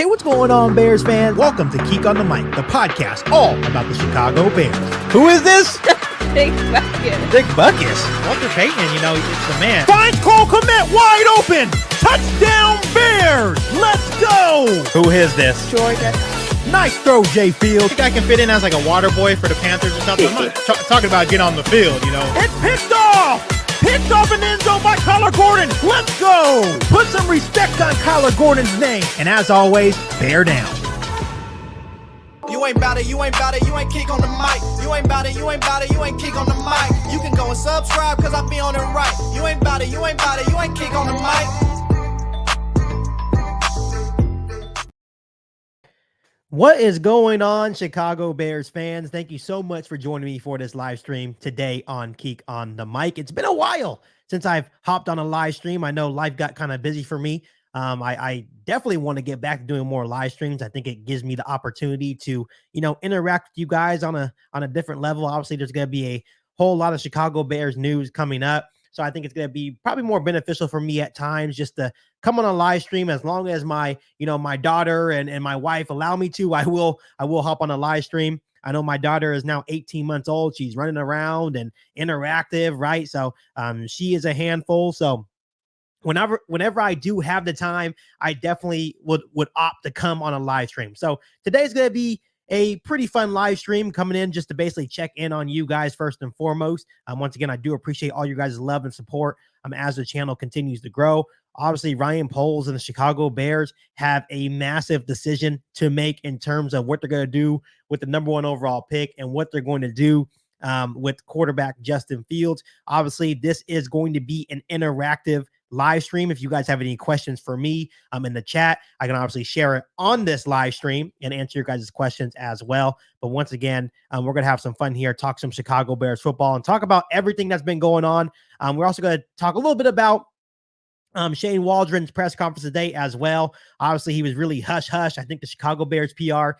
Hey, what's going on, Bears fans? Welcome to Geek on the Mic, the podcast all about the Chicago Bears. Who is this? Big Bucket. Big Buckus. Walter Payton, it's the man. Finds Cole Kmet wide open. Touchdown, Bears. Let's go. Who is this? Georgia. Nice throw, Jay Fields. I think I can fit in as like a water boy for the Panthers or something. I'm not talking about get on the field, It's picked off. Picked off an end zone by Kyler Gordon. Let's go. Put some respect on Kyler Gordon's name. And as always, bear down. You ain't bout it, you ain't bout it, you ain't kick on the mic. You ain't bout it, you ain't bout it, you ain't kick on the mic. You can go and subscribe cause I be on it right. You ain't bout it, you ain't bout it, you ain't kick on the mic. What is going on, Chicago Bears fans? Thank you so much for joining me for this live stream today on Geek on the Mic. It's been a while since I've hopped on a live stream. I know life got kind of busy for me. I definitely want to get back to doing more live streams. I think it gives me the opportunity to, interact with you guys on a different level. Obviously, there's going to be a whole lot of Chicago Bears news coming up. So I think it's going to be probably more beneficial for me at times just to come on a live stream. As long as my daughter and my wife allow me to, I will hop on a live stream. I know my daughter is now 18 months old. She's running around and interactive, right? So she is a handful. So whenever I do have the time, I definitely would opt to come on a live stream. So today's going to be a pretty fun live stream coming in just to basically check in on you guys first and foremost. Once again, I do appreciate all you guys' love and support as the channel continues to grow. Obviously, Ryan Poles and the Chicago Bears have a massive decision to make in terms of what they're going to do with the number 1 overall pick and what they're going to do with quarterback Justin Fields. Obviously, this is going to be an interactive live stream. If you guys have any questions for me, I'm in the chat. I can obviously share it on this live stream and answer your guys' questions as well. But once again, we're going to have some fun here, talk some Chicago Bears football and talk about everything that's been going on. We're also going to talk a little bit about Shane Waldron's press conference today as well. Obviously, he was really hush-hush. I think the Chicago Bears PR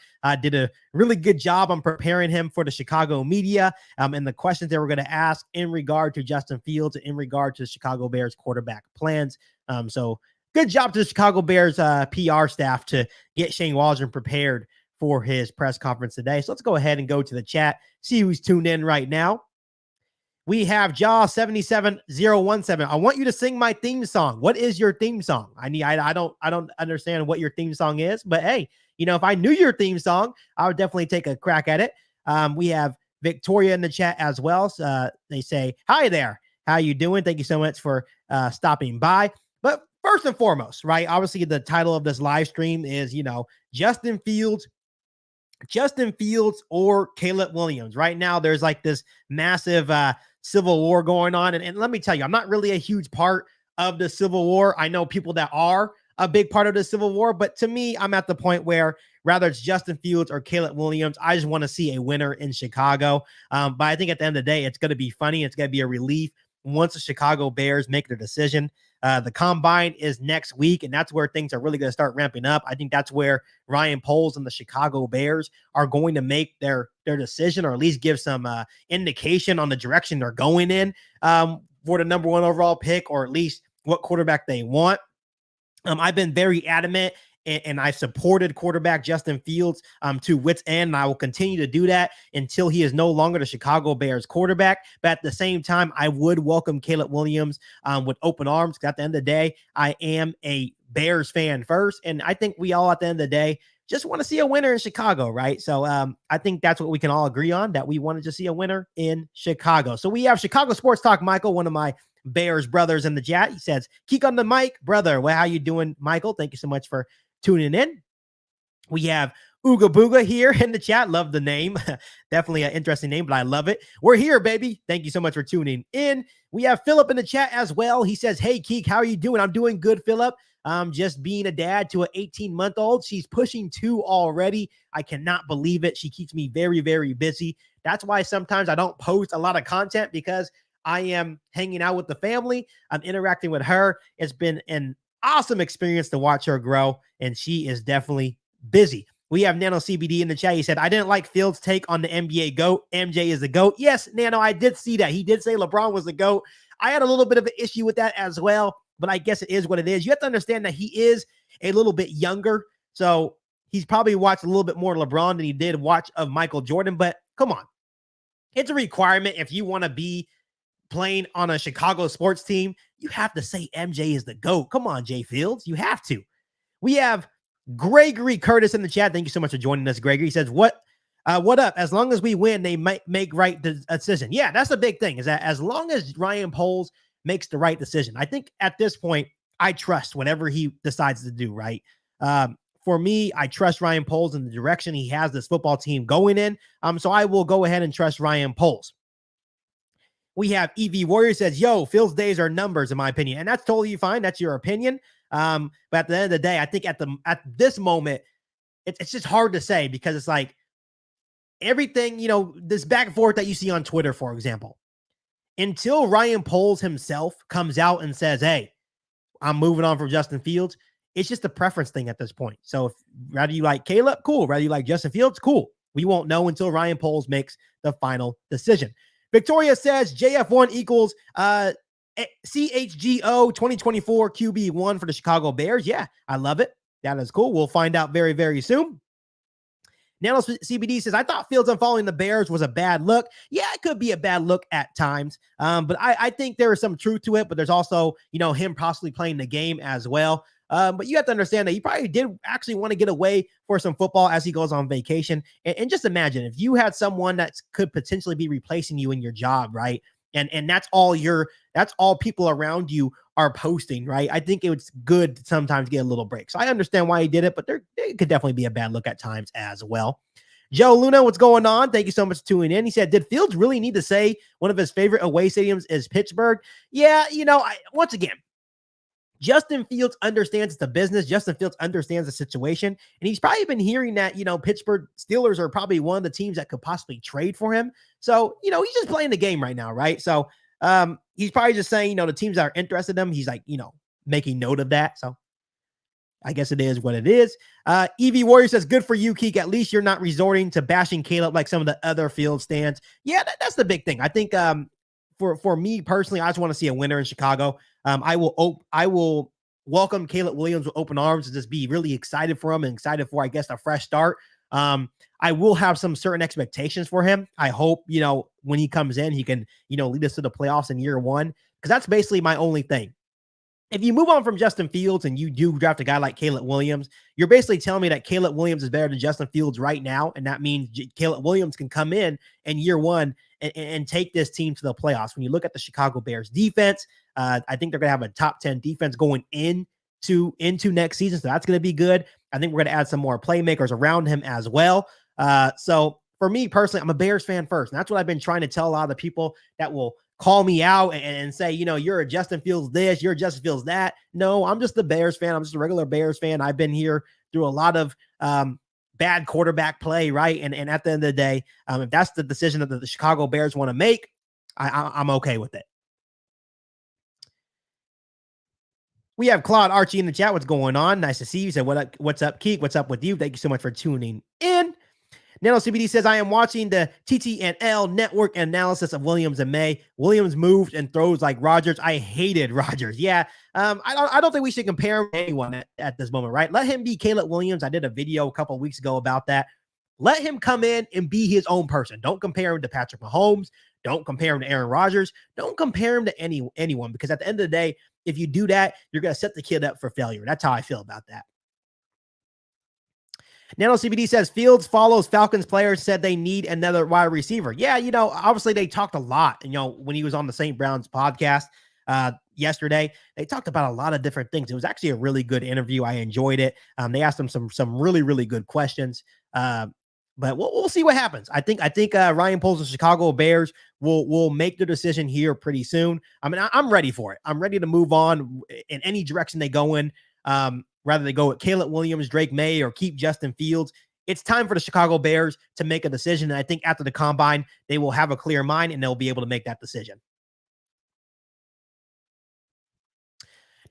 did a really good job on preparing him for the Chicago media and the questions they were going to ask in regard to Justin Fields and in regard to the Chicago Bears quarterback plans. So good job to the Chicago Bears PR staff to get Shane Waldron prepared for his press conference today. So let's go ahead and go to the chat, see who's tuned in right now. We have Jaw77017. I want you to sing my theme song. What is your theme song? I don't understand what your theme song is, but hey, if I knew your theme song, I would definitely take a crack at it. We have Victoria in the chat as well. So, they say, hi there. How you doing? Thank you so much for stopping by. But first and foremost, right? Obviously, the title of this live stream is, Justin Fields or Caleb Williams. Right now, there's like this massive civil war going on. And let me tell you, I'm not really a huge part of the Civil War. I know people that are a big part of the Civil War, but to me, I'm at the point where rather it's Justin Fields or Caleb Williams, I just want to see a winner in Chicago. But I think at the end of the day, it's going to be funny. It's going to be a relief once the Chicago Bears make their decision. The combine is next week, and that's where things are really going to start ramping up. I think that's where Ryan Poles and the Chicago Bears are going to make their decision, or at least give some indication on the direction they're going in for the number 1 overall pick, or at least what quarterback they want. I've been very adamant and I supported quarterback Justin Fields to wit's end, and I will continue to do that until he is no longer the Chicago Bears quarterback. But at the same time, I would welcome Caleb Williams with open arms, because at the end of the day, I am a Bears fan first, and I think we all at the end of the day just want to see a winner in Chicago, right? So I think that's what we can all agree on, that we wanted to see a winner in Chicago. So we have Chicago Sports Talk Michael, one of my Bears brothers, in the chat. He says, "Geek on the Mic, brother." Well, how you doing, Michael? Thank you so much for tuning in. We have Ooga Booga here in the chat. Love the name. Definitely an interesting name, but I love it. We're here, baby. Thank you so much for tuning in. We have Philip in the chat as well. He says, "Hey, Geek, how are you doing?" I'm doing good, Philip. Just being a dad to an 18-month-old. She's pushing 2 already. I cannot believe it. She keeps me very, very busy. That's why sometimes I don't post a lot of content, because I am hanging out with the family. I'm interacting with her. It's been an awesome experience to watch her grow, and she is definitely busy. We have Nano CBD in the chat. He said, "I didn't like Fields' take on the NBA GOAT. MJ is the GOAT." Yes, Nano, I did see that. He did say LeBron was the GOAT. I had a little bit of an issue with that as well, but I guess it is what it is. You have to understand that he is a little bit younger So he's probably watched a little bit more LeBron than he did watch of Michael Jordan. But come on, it's a requirement if you want to be playing on a Chicago sports team. You have to say MJ is the GOAT. Come on, Jay Fields. You have to. We have Gregory Curtis in the chat. Thank you so much for joining us, Gregory. He says, what up? As long as we win, they might make right decision. Yeah, that's the big thing, is that as long as Ryan Poles makes the right decision, I think at this point, I trust whatever he decides to do, right? For me, I trust Ryan Poles in the direction he has this football team going in. So I will go ahead and trust Ryan Poles. We have EV Warrior says, yo, Phil's days are numbers, in my opinion. And that's totally fine. That's your opinion. But at the end of the day, I think at this moment, it's just hard to say, because it's like everything, this back and forth that you see on Twitter, for example, until Ryan Poles himself comes out and says, hey, I'm moving on from Justin Fields, it's just a preference thing at this point. So if rather you like Caleb, cool. Rather you like Justin Fields, cool. We won't know until Ryan Poles makes the final decision. Victoria says JF1 equals CHGO 2024 QB1 for the Chicago Bears. Yeah, I love it. That is cool. We'll find out very, very soon. Nano CBD says, I thought Fields unfollowing the Bears was a bad look. Yeah, it could be a bad look at times. But I think there is some truth to it, but there's also, him possibly playing the game as well. But you have to understand that he probably did actually want to get away for some football as he goes on vacation. And just imagine if you had someone that could potentially be replacing you in your job, right? And that's all people around you are posting, right? I think it's good to sometimes get a little break. So I understand why he did it, but it could definitely be a bad look at times as well. Joe Luna, what's going on? Thank you so much for tuning in. He said, did Fields really need to say one of his favorite away stadiums is Pittsburgh? Yeah, once again, Justin Fields understands the business. Justin Fields understands the situation. And he's probably been hearing that, Pittsburgh Steelers are probably one of the teams that could possibly trade for him. So, he's just playing the game right now, right? So he's probably just saying, the teams that are interested in him, he's like, making note of that. So I guess it is what it is. EV Warrior says, good for you, Keek. At least you're not resorting to bashing Caleb like some of the other Field stands. Yeah, that's the big thing. I think for me personally, I just want to see a winner in Chicago. I will welcome Caleb Williams with open arms and just be really excited for him and excited for, I guess, a fresh start. I will have some certain expectations for him. I hope, when he comes in, he can, lead us to the playoffs in year one, because that's basically my only thing. If you move on from Justin Fields and you do draft a guy like Caleb Williams, you're basically telling me that Caleb Williams is better than Justin Fields right now. And that means Caleb Williams can come in year one and take this team to the playoffs. When you look at the Chicago Bears defense, I think they're going to have a top 10 defense going into next season. So that's going to be good. I think we're going to add some more playmakers around him as well. So for me personally, I'm a Bears fan first. And that's what I've been trying to tell a lot of the people that will call me out and say, you're a Justin Fields this, you're a Justin Fields that. No, I'm just the Bears fan. I'm just a regular Bears fan. I've been here through a lot of bad quarterback play, right? And at the end of the day, if that's the decision that the Chicago Bears want to make, I'm okay with it. We have Claude Archie in the chat. What's going on? Nice to see you. Said, what's up, Keek? What's up with you? Thank you so much for tuning in. Nano CBD says, I am watching the TTNL network analysis of Williams and May. Williams moves and throws like Rodgers. I hated Rodgers. Yeah. I don't think we should compare him to anyone at this moment, right? Let him be Caleb Williams. I did a video a couple of weeks ago about that. Let him come in and be his own person. Don't compare him to Patrick Mahomes. Don't compare him to Aaron Rodgers. Don't compare him to anyone, because at the end of the day, if you do that, you're going to set the kid up for failure. That's how I feel about that. Nano CBD says, Fields follows Falcons players, said they need another wide receiver. Yeah, obviously they talked a lot, when he was on the St. Brown's podcast yesterday. They talked about a lot of different things. It was actually a really good interview. I enjoyed it. They asked him some really, really good questions. But we'll see what happens. I think Ryan Poles and Chicago Bears will make the decision here pretty soon. I mean, I'm ready for it. I'm ready to move on in any direction they go in. Rather they go with Caleb Williams, Drake May, or keep Justin Fields. It's time for the Chicago Bears to make a decision. And I think after the combine, they will have a clear mind and they'll be able to make that decision.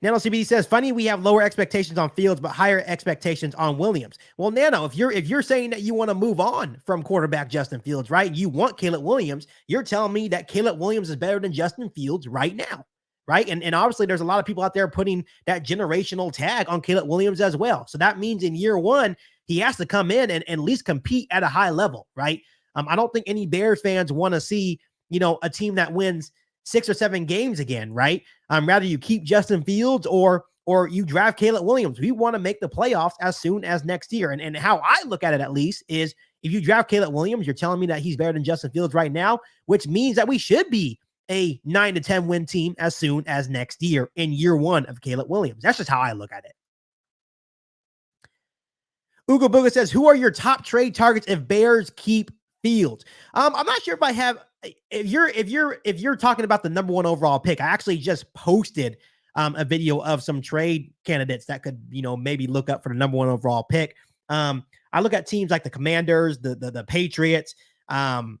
Nano CBD says, funny, we have lower expectations on Fields, but higher expectations on Williams. Well, Nano, if you're saying that you want to move on from quarterback Justin Fields, right? You want Caleb Williams. You're telling me that Caleb Williams is better than Justin Fields right now. right? And obviously there's a lot of people out there putting that generational tag on Caleb Williams as well. So that means in year one, he has to come in and at least compete at a high level, right? I don't think any Bears fans want to see, a team that wins 6 or 7 games again, right? Rather you keep Justin Fields or you draft Caleb Williams. We want to make the playoffs as soon as next year. And how I look at it, at least, is if you draft Caleb Williams, you're telling me that he's better than Justin Fields right now, which means that we should be a 9 to 10 win team as soon as next year in year one of Caleb Williams. That's just how I look at it. Ugo Booga says, who are your top trade targets if Bears keep Fields? I'm not sure if I have, if you're talking about the number 1 overall pick, I actually just posted a video of some trade candidates that could, maybe look up for the number 1 overall pick. I look at teams like the Commanders, the Patriots, the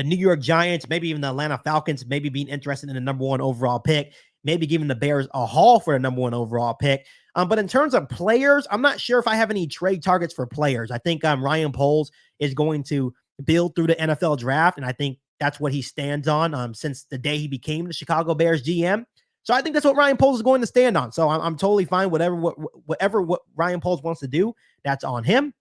New York Giants, maybe even the Atlanta Falcons, maybe being interested in the number 1 overall pick, maybe giving the Bears a haul for the number 1 overall pick. But in terms of players, I'm not sure if I have any trade targets for players. I think Ryan Poles is going to build through the NFL draft, and I think that's what he stands on since the day he became the Chicago Bears GM. So I think that's what Ryan Poles is going to stand on. So I'm totally fine. What Ryan Poles wants to do, that's on him.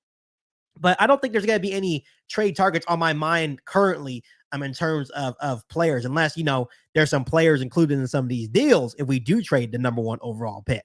But I don't think there's going to be any trade targets on my mind currently in terms of players, unless, there's some players included in some of these deals if we do trade the number 1 overall pick.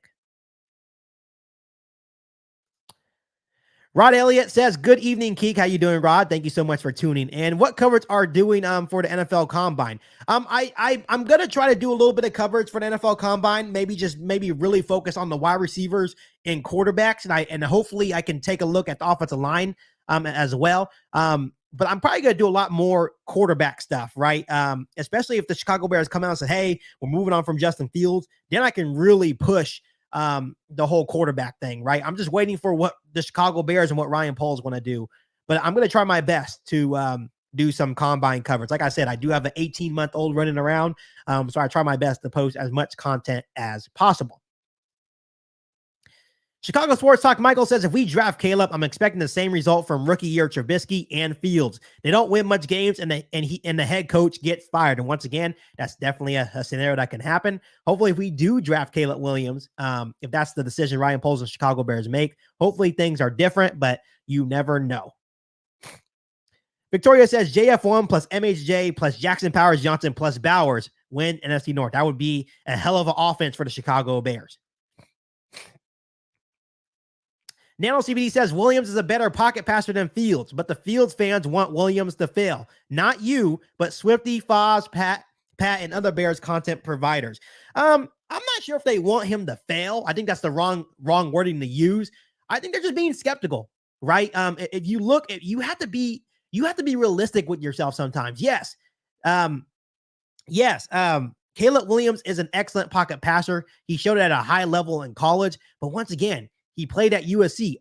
Rod Elliott says, good evening, Keek. How you doing, Rod? Thank you so much for tuning in. What coverage are doing for the NFL Combine? I'm going to try to do a little bit of coverage for the NFL Combine, maybe really focus on the wide receivers and quarterbacks, and hopefully I can take a look at the offensive line as well. But I'm probably going to do a lot more quarterback stuff, right? Especially if the Chicago Bears come out and say, hey, we're moving on from Justin Fields, then I can really push the whole quarterback thing, right? I'm just waiting for what the Chicago Bears and what Ryan Poles want to do, but I'm going to try my best to do some combine coverage. Like I said, I do have an 18-month-old running around, so I try my best to post as much content as possible. Chicago Sports Talk Michael says, if we draft Caleb, I'm expecting the same result from rookie year Trubisky and Fields. They don't win much games, and the head coach gets fired. And once again, that's definitely a scenario that can happen. Hopefully, if we do draft Caleb Williams, if that's the decision Ryan Poles and Chicago Bears make, hopefully things are different, but you never know. Victoria says, JF1 plus MHJ plus Jackson Powers Johnson plus Bowers win NFC North. That would be a hell of an offense for the Chicago Bears. Nano CBD says Williams is a better pocket passer than Fields, but the Fields fans want Williams to fail. Not you, but Swifty, Foz, Pat, and other Bears content providers. I'm not sure if they want him to fail. I think that's the wrong wording to use. I think they're just being skeptical, right? If you look, you have to be realistic with yourself sometimes. Yes. Caleb Williams is an excellent pocket passer. He showed it at a high level in college, but once again, he played at USC,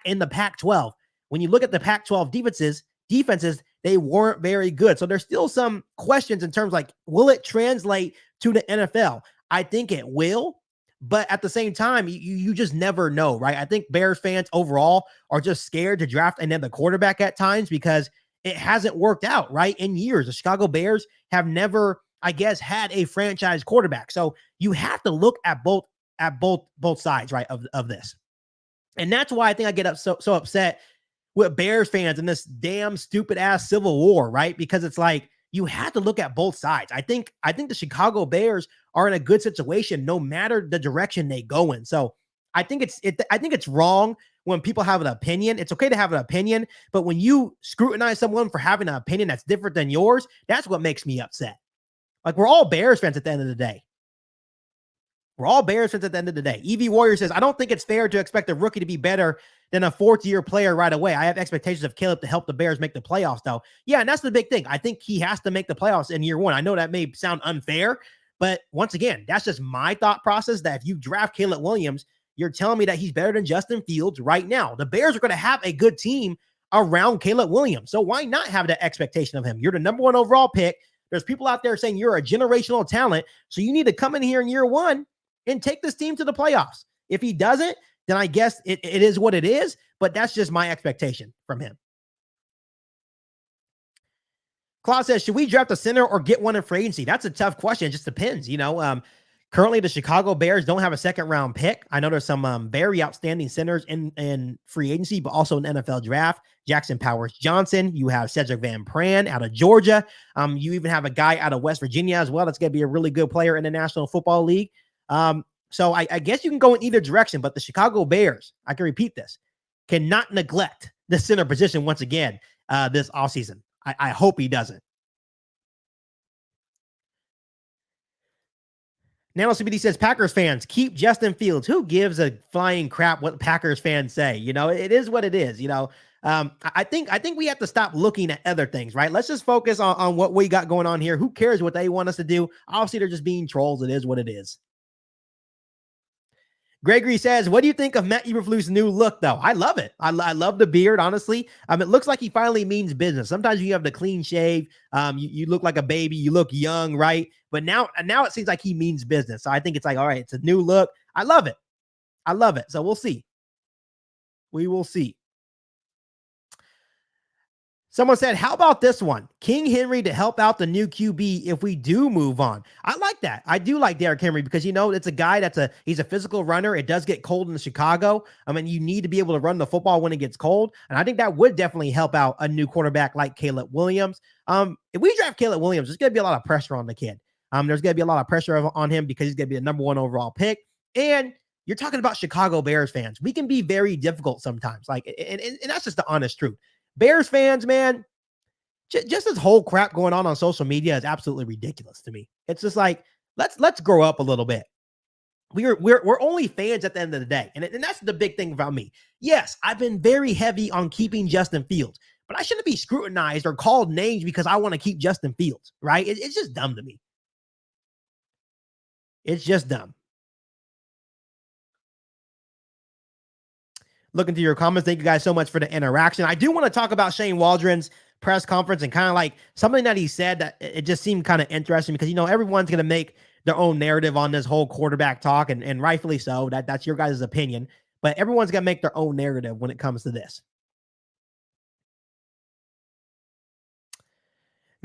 in the Pac-12. When you look at the Pac-12 defenses, they weren't very good. So there's still some questions in terms like, will it translate to the NFL? I think it will, but at the same time, you just never know, right? I think Bears fans overall are just scared to draft another quarterback at times because it hasn't worked out, right? In years, the Chicago Bears have never, I guess, had a franchise quarterback. So you have to look at both sides, right, of this. And that's why I think I get so upset with Bears fans in this damn stupid ass civil war, right? Because it's like you have to look at both sides. I think the Chicago Bears are in a good situation no matter the direction they go in. So I think it's wrong when people have an opinion. It's okay to have an opinion, but when you scrutinize someone for having an opinion that's different than yours, that's what makes me upset. Like, we're all Bears fans at the end of the day. We're all Bears fans at the end of the day. EV Warrior says, I don't think it's fair to expect a rookie to be better than a fourth-year player right away. I have expectations of Caleb to help the Bears make the playoffs, though. Yeah, and that's the big thing. I think he has to make the playoffs in year one. I know that may sound unfair, but once again, that's just my thought process, that if you draft Caleb Williams, you're telling me that he's better than Justin Fields right now. The Bears are going to have a good team around Caleb Williams, so why not have that expectation of him? You're the number 1 overall pick. There's people out there saying you're a generational talent, so you need to come in here in year one and take this team to the playoffs. If he doesn't, then I guess it is what it is, but that's just my expectation from him. Claude says, should we draft a center or get one in free agency? That's a tough question. It just depends. Currently the Chicago Bears don't have a second round pick. I know there's some very outstanding centers in free agency, but also in the NFL draft. Jackson Powers Johnson. You have Cedric Van Pran out of Georgia. You even have a guy out of West Virginia as well. That's going to be a really good player in the National Football League. So I guess you can go in either direction, but the Chicago Bears, I can repeat this, cannot neglect the center position once again this offseason. I hope he doesn't. Nano CBD says, Packers fans, keep Justin Fields. Who gives a flying crap what Packers fans say? It is what it is. I think we have to stop looking at other things, right? Let's just focus on what we got going on here. Who cares what they want us to do? Obviously, they're just being trolls. It is what it is. Gregory says, what do you think of Matt Eberflus' new look, though? I love it. I love the beard, honestly. It looks like he finally means business. Sometimes when you have the clean shave, you look like a baby. You look young, right? But now it seems like he means business. So I think it's like, all right, it's a new look. I love it. I love it. So we'll see. We will see. Someone said, how about this one? King Henry to help out the new QB if we do move on. I like that. I do like Derrick Henry because, it's a guy he's a physical runner. It does get cold in Chicago. You need to be able to run the football when it gets cold. And I think that would definitely help out a new quarterback like Caleb Williams. If we draft Caleb Williams, there's going to be a lot of pressure on the kid. There's going to be a lot of pressure on him because he's going to be the number 1 overall pick. And you're talking about Chicago Bears fans. We can be very difficult sometimes. And that's just the honest truth. Bears fans, man, just this whole crap going on social media is absolutely ridiculous to me. It's just like, let's grow up a little bit. We're only fans at the end of the day. And that's the big thing about me. Yes, I've been very heavy on keeping Justin Fields, but I shouldn't be scrutinized or called names because I want to keep Justin Fields, right? It's just dumb to me. It's just dumb. Looking through your comments. Thank you guys so much for the interaction. I do want to talk about Shane Waldron's press conference and kind of like something that he said that it just seemed kind of interesting because, everyone's going to make their own narrative on this whole quarterback talk and rightfully so. That's your guys' opinion, but everyone's going to make their own narrative when it comes to this.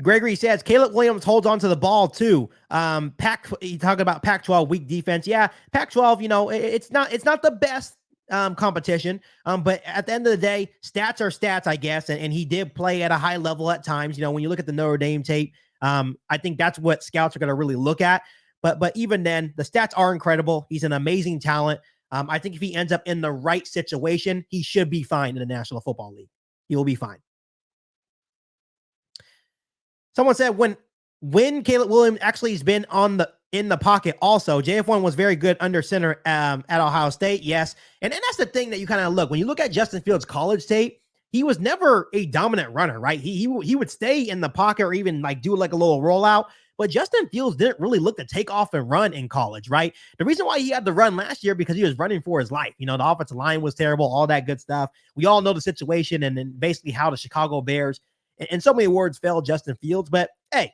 Gregory says Caleb Williams holds on to the ball too. You talking about Pac-12 weak defense. Yeah. Pac-12, it's not the best competition. But at the end of the day, stats are stats, I guess. And he did play at a high level at times. When you look at the Notre Dame tape, I think that's what scouts are going to really look at. But even then, the stats are incredible. He's an amazing talent. I think if he ends up in the right situation, he should be fine in the National Football League. He will be fine. Someone said when Caleb Williams actually has been in the pocket also, JF1 was very good under center at Ohio State. Yes. And that's the thing that you kind of look. When you look at Justin Fields' college tape, he was never a dominant runner, right? He would stay in the pocket or even do like a little rollout. But Justin Fields didn't really look to take off and run in college, right? The reason why he had to run last year because he was running for his life. The offensive line was terrible, all that good stuff. We all know the situation and then basically how the Chicago Bears, in so many words, failed Justin Fields. But hey,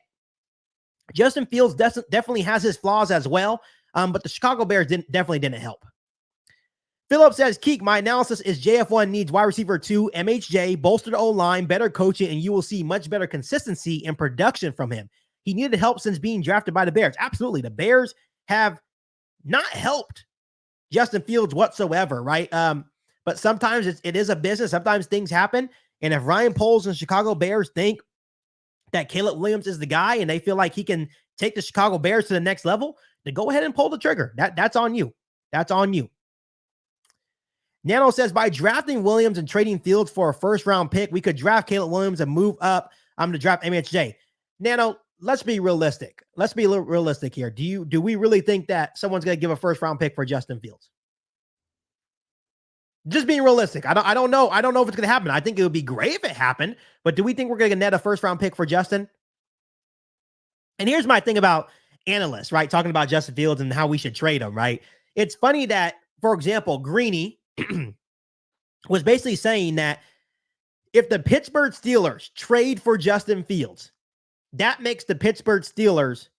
Justin Fields definitely has his flaws as well, but the Chicago Bears definitely didn't help. Philip says, Keek, my analysis is JF1 needs wide receiver 2, MHJ, bolstered O-line, better coaching, and you will see much better consistency in production from him. He needed help since being drafted by the Bears. Absolutely. The Bears have not helped Justin Fields whatsoever, right? But sometimes it is a business. Sometimes things happen. And if Ryan Poles and Chicago Bears think that Caleb Williams is the guy and they feel like he can take the Chicago Bears to the next level, then go ahead and pull the trigger. That's on you. That's on you. Nano says, by drafting Williams and trading Fields for a first-round pick, we could draft Caleb Williams and move up to draft MHJ. Nano, let's be realistic. Let's be a little realistic here. Do we really think that someone's going to give a first-round pick for Justin Fields? Just being realistic. I don't know. I don't know if it's going to happen. I think it would be great if it happened, but do we think we're going to net a first-round pick for Justin? And here's my thing about analysts, right? Talking about Justin Fields and how we should trade him, right? It's funny that, for example, Greeny was basically saying that if the Pittsburgh Steelers trade for Justin Fields, that makes the Pittsburgh Steelers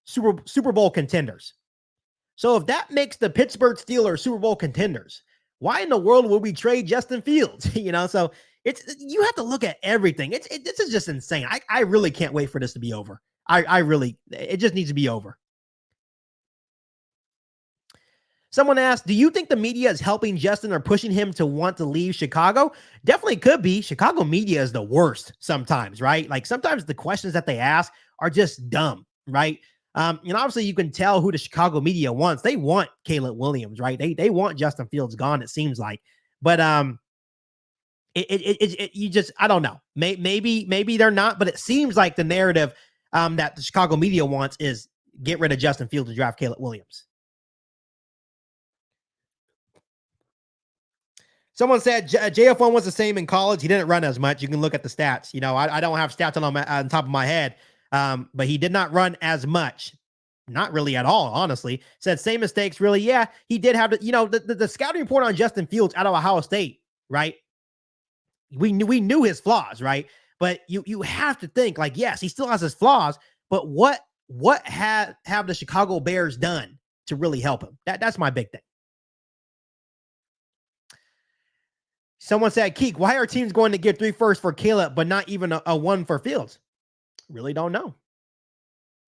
Super Bowl contenders. So if that makes the Pittsburgh Steelers Super Bowl contenders, why in the world would we trade Justin Fields? So you have to look at everything. This is just insane. I really can't wait for this to be over. It just needs to be over. Someone asked, do you think the media is helping Justin or pushing him to want to leave Chicago? Definitely could be. Chicago media is the worst sometimes, right? Like sometimes the questions that they ask are just dumb, right? Obviously you can tell who the Chicago media wants. They want Caleb Williams, right? They want Justin Fields gone, it seems like. But you just, I don't know. Maybe they're not, but it seems like the narrative that the Chicago media wants is get rid of Justin Fields to draft Caleb Williams. Someone said JF1 was the same in college. He didn't run as much. You can look at the stats. I don't have stats on top of my head, but he did not run as much. Not really at all, honestly. Said same mistakes, really. Yeah, he did have the scouting report on Justin Fields out of Ohio State, right? We knew his flaws, right? But you have to think like, yes, he still has his flaws, but what have the Chicago Bears done to really help him? That's my big thing. Someone said, Keek, why are teams going to give 3 firsts for Caleb, but not even a 1 for Fields? Really don't know.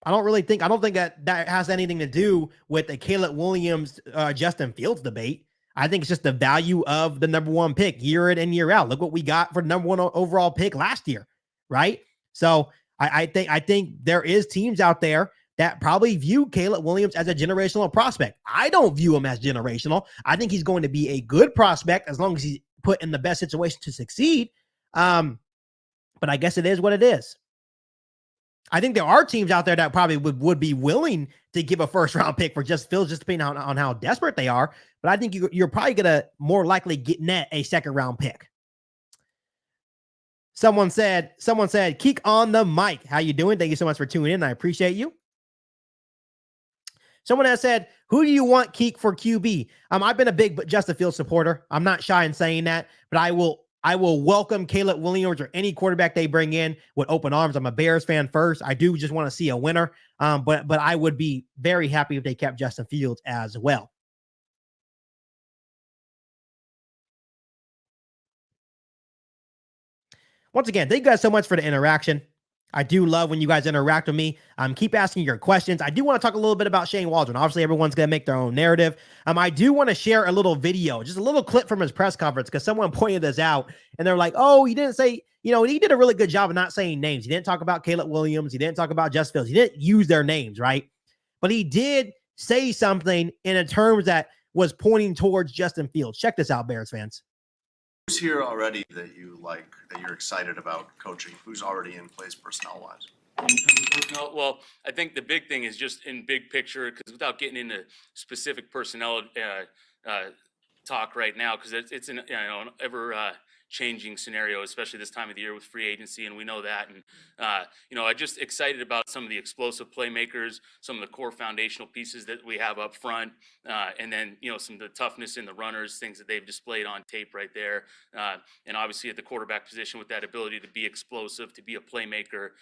I don't think that has anything to do with the Caleb Williams, Justin Fields debate. I think it's just the value of the number 1 pick year in and year out. Look what we got for the number 1 overall pick last year, right? So I think there is teams out there that probably view Caleb Williams as a generational prospect. I don't view him as generational. I think he's going to be a good prospect as long as he's put in the best situation to succeed. But I guess it is what it is. I think there are teams out there that probably would be willing to give a first-round pick for just Fields, just depending on how desperate they are. But I think you're probably going to more likely get net a second-round pick. Someone said, Keek on the mic. How you doing? Thank you so much for tuning in. I appreciate you. Someone has said, who do you want, Keek, for QB? I've been a big Justin Fields supporter. I'm not shy in saying that, but I will welcome Caleb Williams or any quarterback they bring in with open arms. I'm a Bears fan first. I do just want to see a winner, but I would be very happy if they kept Justin Fields as well. Once again, thank you guys so much for the interaction. I do love when you guys interact with me. Keep asking your questions. I do want to talk a little bit about Shane Waldron. Obviously, everyone's going to make their own narrative. I do want to share a little video, just a little clip from his press conference, because someone pointed this out, and they're like, oh, he didn't say, he did a really good job of not saying names. He didn't talk about Caleb Williams. He didn't talk about Justin Fields. He didn't use their names, right? But he did say something in terms that was pointing towards Justin Fields. Check this out, Bears fans. Who's here already that you like, that you're excited about coaching? Who's already in place personnel-wise? Well, I think the big thing is just in big picture, because without getting into specific personnel talk right now, because it's an an ever changing scenario, especially this time of the year with free agency, and we know that. And I'm just excited about some of the explosive playmakers, some of the core foundational pieces that we have up front, and then some of the toughness in the runners, things that they've displayed on tape right there, and obviously at the quarterback position with that ability to be explosive, to be a playmaker,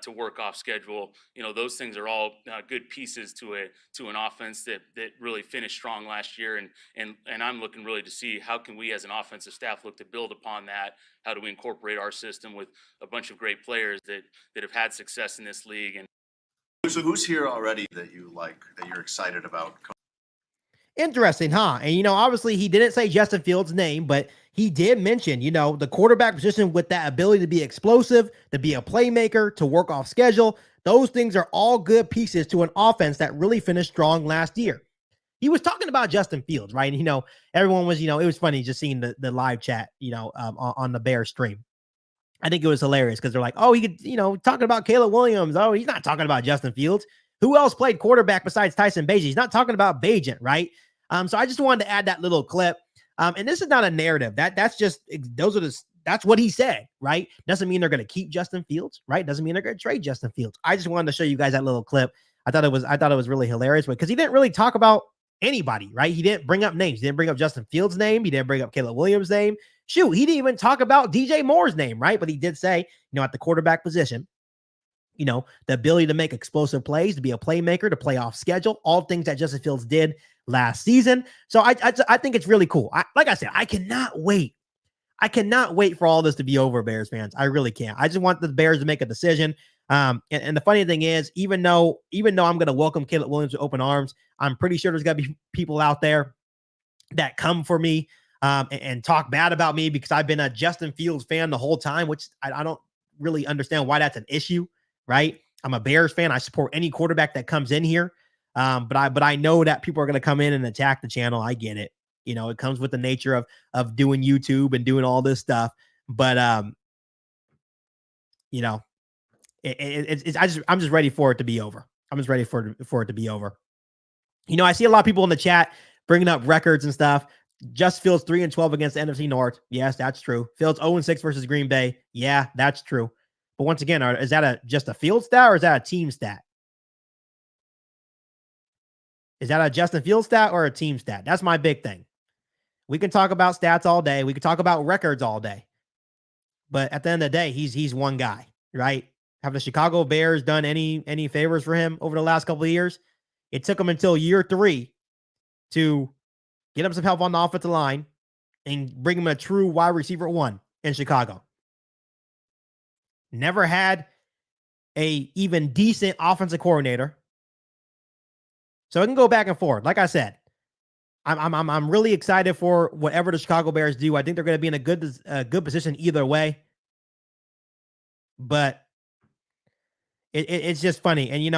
to work off schedule. Those things are all good pieces to an offense that really finished strong last year, and I'm looking really to see how can we as an offensive staff look to build upon that. How do we incorporate our system with a bunch of great players that have had success in this league? And so who's here already that you like, that you're excited about? Interesting, huh? And, obviously he didn't say Justin Fields' name, but he did mention, the quarterback position with that ability to be explosive, to be a playmaker, to work off schedule. Those things are all good pieces to an offense that really finished strong last year. He was talking about Justin Fields, right? And, everyone was, it was funny just seeing the live chat, on the Bears stream. I think it was hilarious because they're like, oh, he could, talking about Caleb Williams. Oh, he's not talking about Justin Fields. Who else played quarterback besides Tyson Bagent? He's not talking about Bagent, right? So I just wanted to add that little clip. And this is not a narrative. That's what he said, right? Doesn't mean they're going to keep Justin Fields, right? Doesn't mean they're going to trade Justin Fields. I just wanted to show you guys that little clip. I thought it was really hilarious because he didn't really talk about anybody, right? He didn't bring up names. He didn't bring up Justin Fields' name. He didn't bring up Caleb Williams' name. Shoot, he didn't even talk about DJ Moore's name, right? But he did say, at the quarterback position, the ability to make explosive plays, to be a playmaker, to play off schedule, all things that Justin Fields did last season. So I think it's really cool. Like I said, I cannot wait. I cannot wait for all this to be over, Bears fans. I really can't. I just want the Bears to make a decision. And the funny thing is, even though I'm going to welcome Caleb Williams with open arms, I'm pretty sure there's going to be people out there that come for me and talk bad about me because I've been a Justin Fields fan the whole time, which I don't really understand why that's an issue, right? I'm a Bears fan. I support any quarterback that comes in here. But I know that people are going to come in and attack the channel. I get it. It comes with the nature of doing YouTube and doing all this stuff. But I'm just ready for it to be over. I'm just ready for it to be over. I see a lot of people in the chat bringing up records and stuff. Just Fields 3-12 against the NFC North. Yes, that's true. Fields 0-6 versus Green Bay. Yeah, that's true. But once again, is that just a field stat or is that a team stat? Is that a Justin Fields stat or a team stat? That's my big thing. We can talk about stats all day. We can talk about records all day. But at the end of the day, he's one guy, right? Have the Chicago Bears done any favors for him over the last couple of years? It took him until year 3 to get him some help on the offensive line and bring him a true wide receiver 1 in Chicago. Never had a even decent offensive coordinator. So it can go back and forth. Like I said, I'm really excited for whatever the Chicago Bears do. I think they're going to be in a good position either way. But it's just funny. And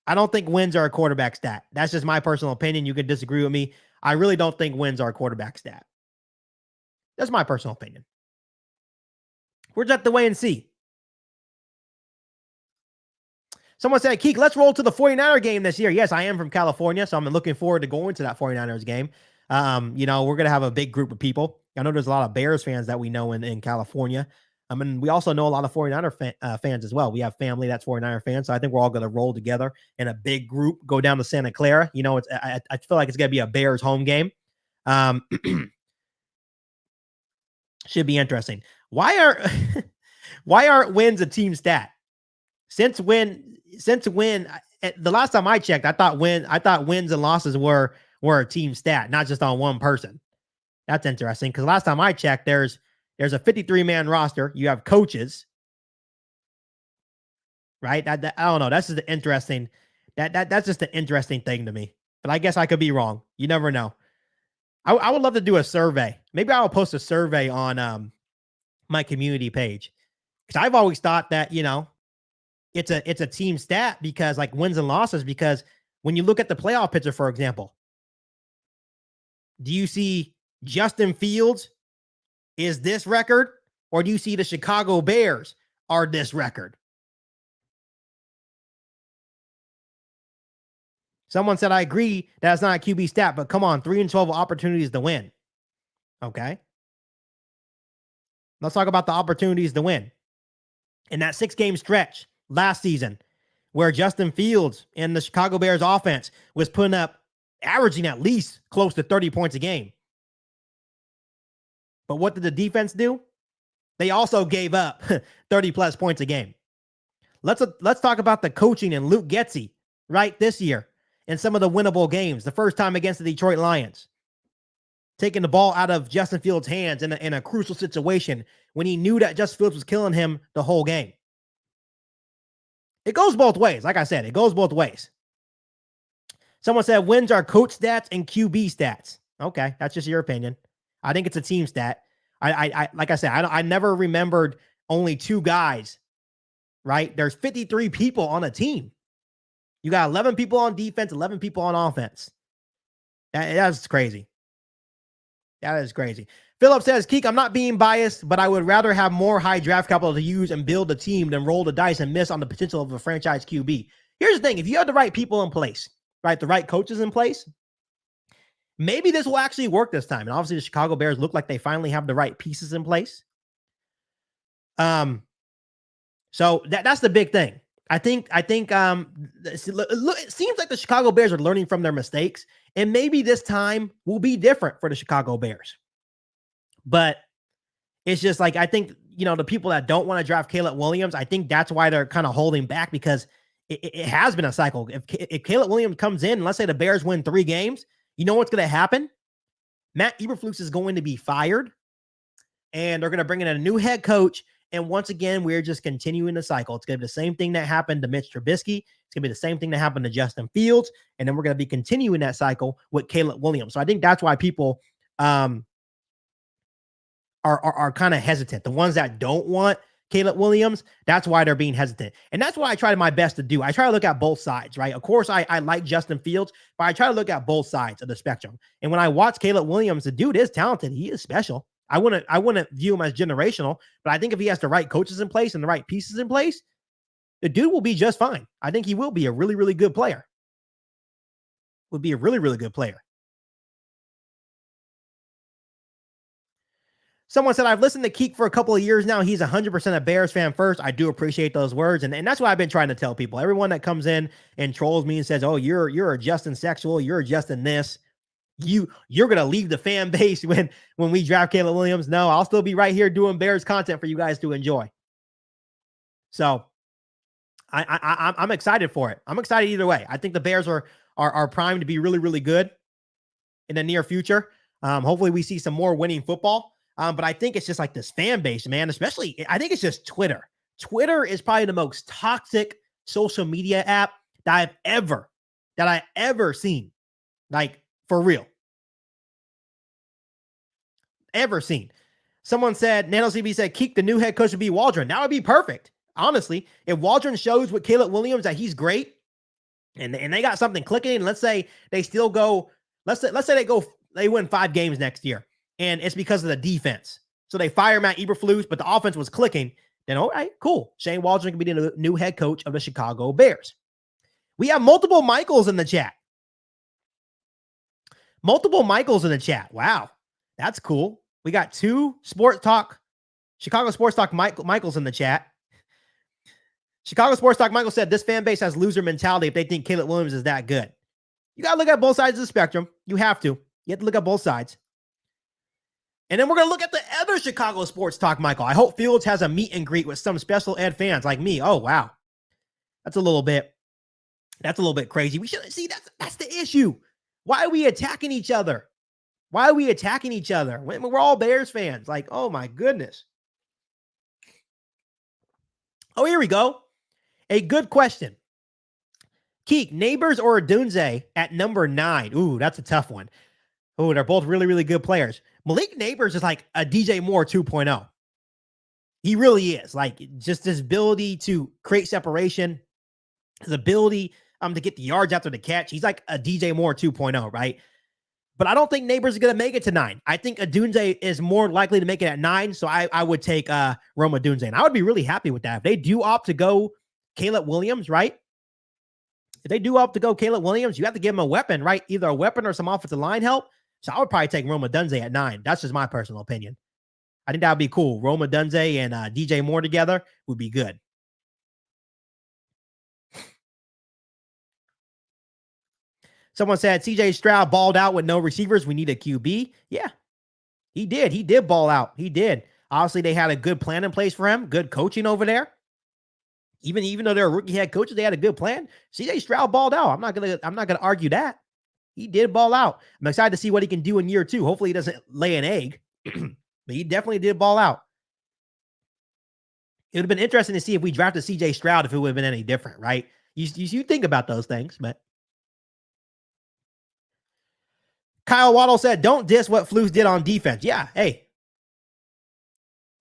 I don't think wins are a quarterback stat. That's just my personal opinion. You can disagree with me. I really don't think wins are a quarterback stat. That's my personal opinion. We're just have to wait and see. Someone said, Keek, let's roll to the 49er game this year. Yes, I am from California, so I'm looking forward to going to that 49ers game. We're going to have a big group of people. I know there's a lot of Bears fans that we know in California. And we also know a lot of 49er fans as well. We have family that's 49er fans, so I think we're all going to roll together in a big group, go down to Santa Clara. I feel like it's going to be a Bears home game. Should be interesting. Why aren't wins a team stat? Since when the last time I checked, I thought wins and losses were a team stat, not just on one person. That's interesting because last time I checked, there's a 53-man roster. You have coaches, right? I don't know. That's just the interesting. That's just an interesting thing to me. But I guess I could be wrong. You never know. I would love to do a survey. Maybe I'll post a survey on my community page because I've always thought that it's a team stat because like wins and losses, because when you look at the playoff picture, for example, do you see Justin Fields is this record, or do you see the Chicago Bears are this record? Someone said, I agree that's not a QB stat, but come on, 3-12 opportunities to win. Okay. Let's talk about the opportunities to win. In that 6-game stretch last season, where Justin Fields and the Chicago Bears offense was averaging at least close to 30 points a game. But what did the defense do? They also gave up 30 plus points a game. Let's talk about the coaching and Luke Getsy right this year in some of the winnable games. The first time against the Detroit Lions, taking the ball out of Justin Fields' hands in a crucial situation when he knew that Justin Fields was killing him the whole game. It goes both ways. Like I said, it goes both ways. Someone said wins are coach stats and QB stats. Okay, that's just your opinion. I think it's a team stat. I like I said, I never remembered only 2 guys, right? There's 53 people on a team. You got 11 people on defense, 11 people on offense. That's crazy. That is crazy. Philip says, Keek, I'm not being biased, but I would rather have more high draft capital to use and build a team than roll the dice and miss on the potential of a franchise QB. Here's the thing. If you have the right people in place, right, the right coaches in place, maybe this will actually work this time. And obviously the Chicago Bears look like they finally have the right pieces in place. So that's the big thing. I think it seems like the Chicago Bears are learning from their mistakes, and maybe this time will be different for the Chicago Bears. But it's just like, I think, the people that don't want to draft Caleb Williams, I think that's why they're kind of holding back, because it has been a cycle. If Caleb Williams comes in, and let's say the Bears win 3 games, you know what's going to happen? Matt Eberflus is going to be fired, and they're going to bring in a new head coach. And once again, we're just continuing the cycle. It's going to be the same thing that happened to Mitch Trubisky. It's going to be the same thing that happened to Justin Fields. And then we're going to be continuing that cycle with Caleb Williams. So I think that's why people are kind of hesitant. The ones that don't want Caleb Williams, that's why they're being hesitant. And that's what I try my best to do. I try to look at both sides, right? Of course, I like Justin Fields, but I try to look at both sides of the spectrum. And when I watch Caleb Williams, the dude is talented. He is special. I wouldn't view him as generational, but I think if he has the right coaches in place and the right pieces in place, the dude will be just fine. I think he will be a really, really good player. Would be a really, really good player. Someone said, I've listened to Keek for a couple of years now. He's 100% a Bears fan first. I do appreciate those words. And that's what I've been trying to tell people. Everyone that comes in and trolls me and says, oh, you're a Justin sexual, you're a Justin this. You're going to leave the fan base when we draft Caleb Williams. No, I'll still be right here doing Bears content for you guys to enjoy. So I'm excited for it. I'm excited either way. I think the Bears are primed to be really, really good in the near future. Hopefully we see some more winning football. But I think it's just like this fan base, man, especially I think it's just Twitter. Twitter is probably the most toxic social media app that I ever seen. Like, for real. Ever seen. Someone said, Nano CB said, Keek, the new head coach would be Waldron. That would be perfect. Honestly, if Waldron shows with Caleb Williams that he's great and they got something clicking, and let's say they still go, let's say they win 5 games next year, and it's because of the defense. So they fire Matt Eberflus, but the offense was clicking. Then, all right, cool. Shane Waldron can be the new head coach of the Chicago Bears. We have multiple Michaels in the chat. Multiple Michaels in the chat. Wow. That's cool. We got 2 Chicago Sports Talk Michaels in the chat. Chicago Sports Talk Michael said, this fan base has loser mentality if they think Caleb Williams is that good. You got to look at both sides of the spectrum. You have to. You have to look at both sides. And then we're going to look at the other Chicago Sports Talk Michael. I hope Fields has a meet and greet with some special ed fans like me. Oh, wow. That's a little bit crazy. We should see that's the issue. Why are we attacking each other? Why are we attacking each other when we're all Bears fans? Like, oh my goodness. Oh, here we go. A good question. Keek, Neighbors or Odunze at number 9? Ooh, that's a tough one. Oh, they're both really, really good players. Malik Neighbors is like a DJ Moore 2.0. He really is. Like, just his ability to create separation, his ability to get the yards after the catch. He's like a DJ Moore 2.0, right? But I don't think Neighbors is going to make it to 9. I think Odunze is more likely to make it at 9, so I would take Rome Odunze. And I would be really happy with that. If they do opt to go Caleb Williams, right? If they do opt to go Caleb Williams, you have to give him a weapon, right? Either a weapon or some offensive line help. So I would probably take Rome Odunze at 9. That's just my personal opinion. I think that would be cool. Rome Odunze and DJ Moore together would be good. Someone said CJ Stroud balled out with no receivers. We need a QB. Yeah, he did. He did ball out. He did. Obviously, they had a good plan in place for him. Good coaching over there. Even though they're rookie head coaches, they had a good plan. CJ Stroud balled out. I'm not gonna argue that. He did ball out. I'm excited to see what he can do in year 2. Hopefully, he doesn't lay an egg, but he definitely did ball out. It would have been interesting to see if we drafted CJ Stroud if it would have been any different, right? You think about those things, but. Kyle Waddle said, don't diss what Flus did on defense. Yeah, hey.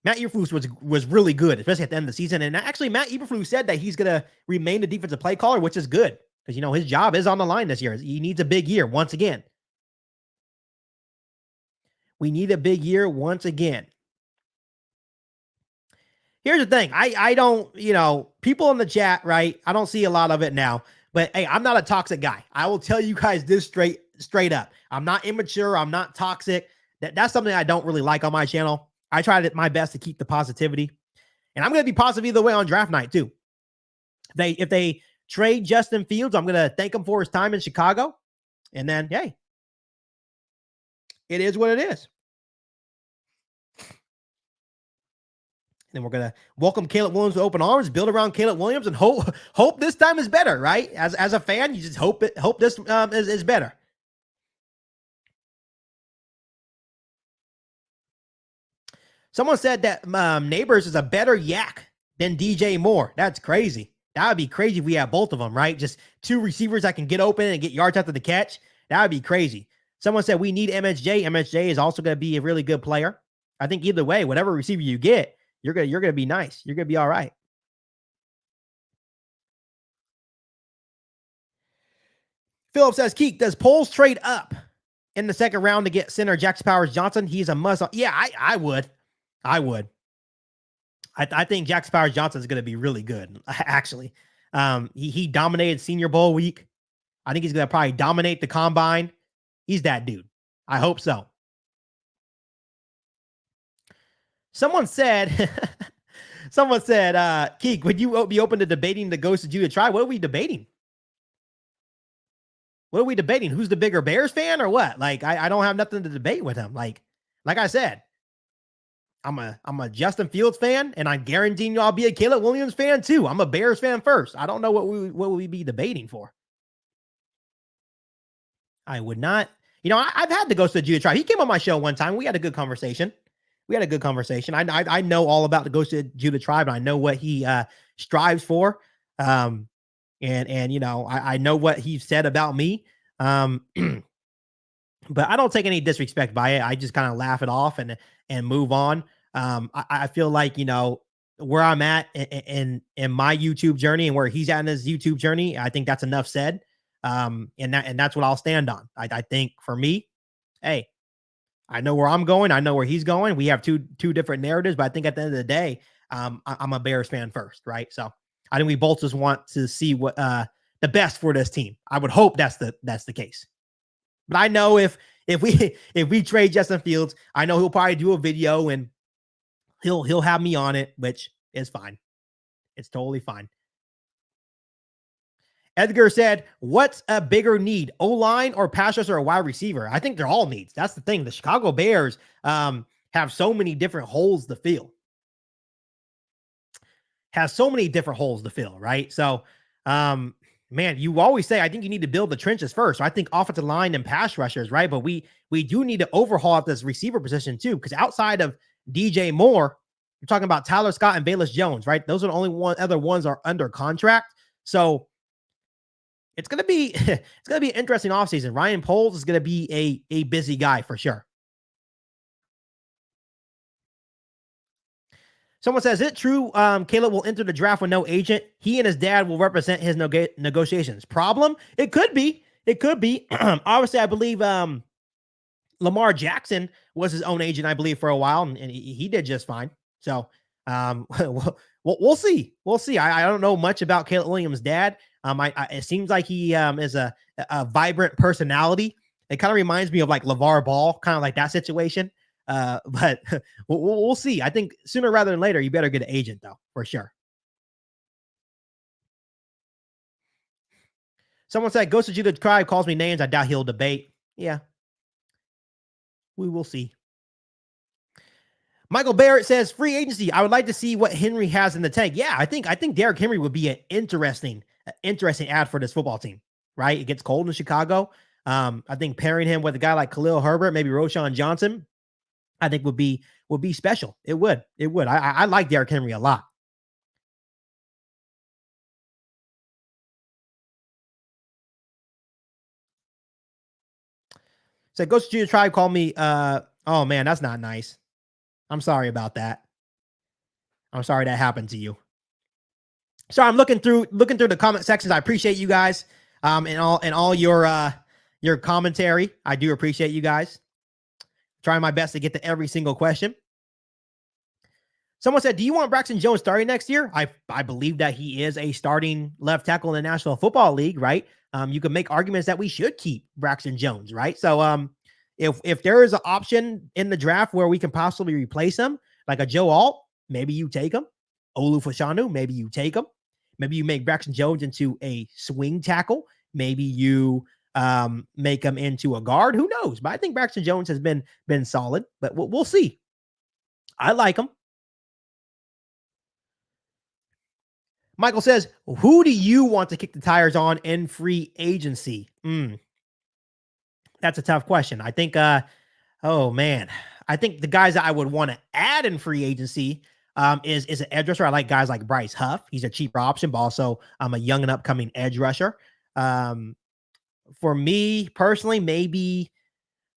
Matt Eberflus was really good, especially at the end of the season. And actually, Matt Eberflus said that he's going to remain the defensive play caller, which is good. Because, his job is on the line this year. He needs a big year once again. We need a big year once again. Here's the thing. I don't, people in the chat, right? I don't see a lot of it now. But, hey, I'm not a toxic guy. I will tell you guys this straight up. I'm not immature. I'm not toxic. That's something I don't really like on my channel. I tried my best to keep the positivity. And I'm going to be positive either way on draft night, too. If they trade Justin Fields, I'm going to thank him for his time in Chicago. And then, hey, it is what it is. And we're going to welcome Caleb Williams with open arms, build around Caleb Williams, and hope this time is better, right? As a fan, you just hope this is better. Someone said that Neighbors is a better yak than DJ Moore. That's crazy. That would be crazy if we had both of them, right? Just two receivers that can get open and get yards after the catch. That would be crazy. Someone said we need MSJ. MSJ is also going to be a really good player. I think either way, whatever receiver you get, you're gonna be nice. You're gonna be all right. Philip says, Keek, does Poles trade up in the second round to get center Jax Powers Johnson? He's a must. Yeah, I would. I think Jax Powers Johnson is going to be really good, actually. He dominated Senior Bowl week. I think he's going to probably dominate the combine. He's that dude. I hope so. Someone said, Keek, would you be open to debating the Ghost of Judah tribe? What are we debating? Who's the bigger Bears fan or what? Like, I don't have nothing to debate with him. Like I said, I'm a Justin Fields fan, and I'm guaranteeing you I'll be a Caleb Williams fan too. I'm a Bears fan first. I don't know what we be debating for. I would not. I've had the Ghost of Judah tribe. He came on my show one time. We had a good conversation. I know all about the Ghost of Judah tribe, and I know what he strives for. And I know what he said about me. But I don't take any disrespect by it. I just kind of laugh it off and move on. I feel like, where I'm at in my YouTube journey and where he's at in his YouTube journey, I think that's enough said. And that's what I'll stand on. I think for me, hey, I know where I'm going. I know where he's going. We have two different narratives, but I think at the end of the day, I'm a Bears fan first, right? So I think we both just want to see what the best for this team. I would hope that's the case. But I know if we trade Justin Fields, I know he'll probably do a video and he'll have me on it, which is fine. It's totally fine. Edgar said, what's a bigger need, O-line or pass rusher or wide receiver? I think they're all needs. That's the thing. The Chicago Bears have so many different holes to fill. Right? So, man, you always say, I think you need to build the trenches first. So I think offensive line and pass rushers, right? But we do need to overhaul at this receiver position too, because outside of DJ Moore, you're talking about Tyler Scott and Velus Jones, right? Those are the only other ones are under contract. So it's gonna be an interesting offseason. Ryan Poles is gonna be a busy guy for sure. Someone says, is it true Caleb will enter the draft with no agent? He and his dad will represent his negotiations. Problem? It could be. Obviously, I believe Lamar Jackson was his own agent, I believe, for a while, and he did just fine. So we'll see. I don't know much about Caleb Williams' dad. It seems like he is a vibrant personality. It kind of reminds me of like LeVar Ball, kind of like that situation. But we'll see. I think sooner rather than later, you better get an agent though, for sure. Someone said, Ghost of Judah tribe calls me names. I doubt he'll debate. Yeah. We will see. Michael Barrett says, free agency. I would like to see what Henry has in the tank. Yeah, I think Derrick Henry would be an interesting ad for this football team, right? It gets cold in Chicago. I think pairing him with a guy like Khalil Herbert, maybe Roschon Johnson, I think would be special. It would. I like Derrick Henry a lot. So Ghost of Judah tribe called me. Oh man, that's not nice. I'm sorry about that. I'm sorry that happened to you. So I'm looking through the comment sections. I appreciate you guys and all your commentary. I do appreciate you guys. Trying my best to get to every single question. Someone said, do you want Braxton Jones starting next year? I believe that he is a starting left tackle in the National Football League, right? You can make arguments that we should keep Braxton Jones, right? So if there is an option in the draft where we can possibly replace him, like a Joe Alt, maybe you take him. Olu Fashanu, maybe you take him. Maybe you make Braxton Jones into a swing tackle. Maybe you make him into a guard. Who knows? But I think Braxton Jones has been solid, but we'll see. I like him. Michael says, who do you want to kick the tires on in free agency? That's a tough question. I think, oh man, I think the guys that I would want to add in free agency is an edge rusher. I like guys like Bryce Huff. He's a cheaper option, but also a young and upcoming edge rusher. For me personally, maybe,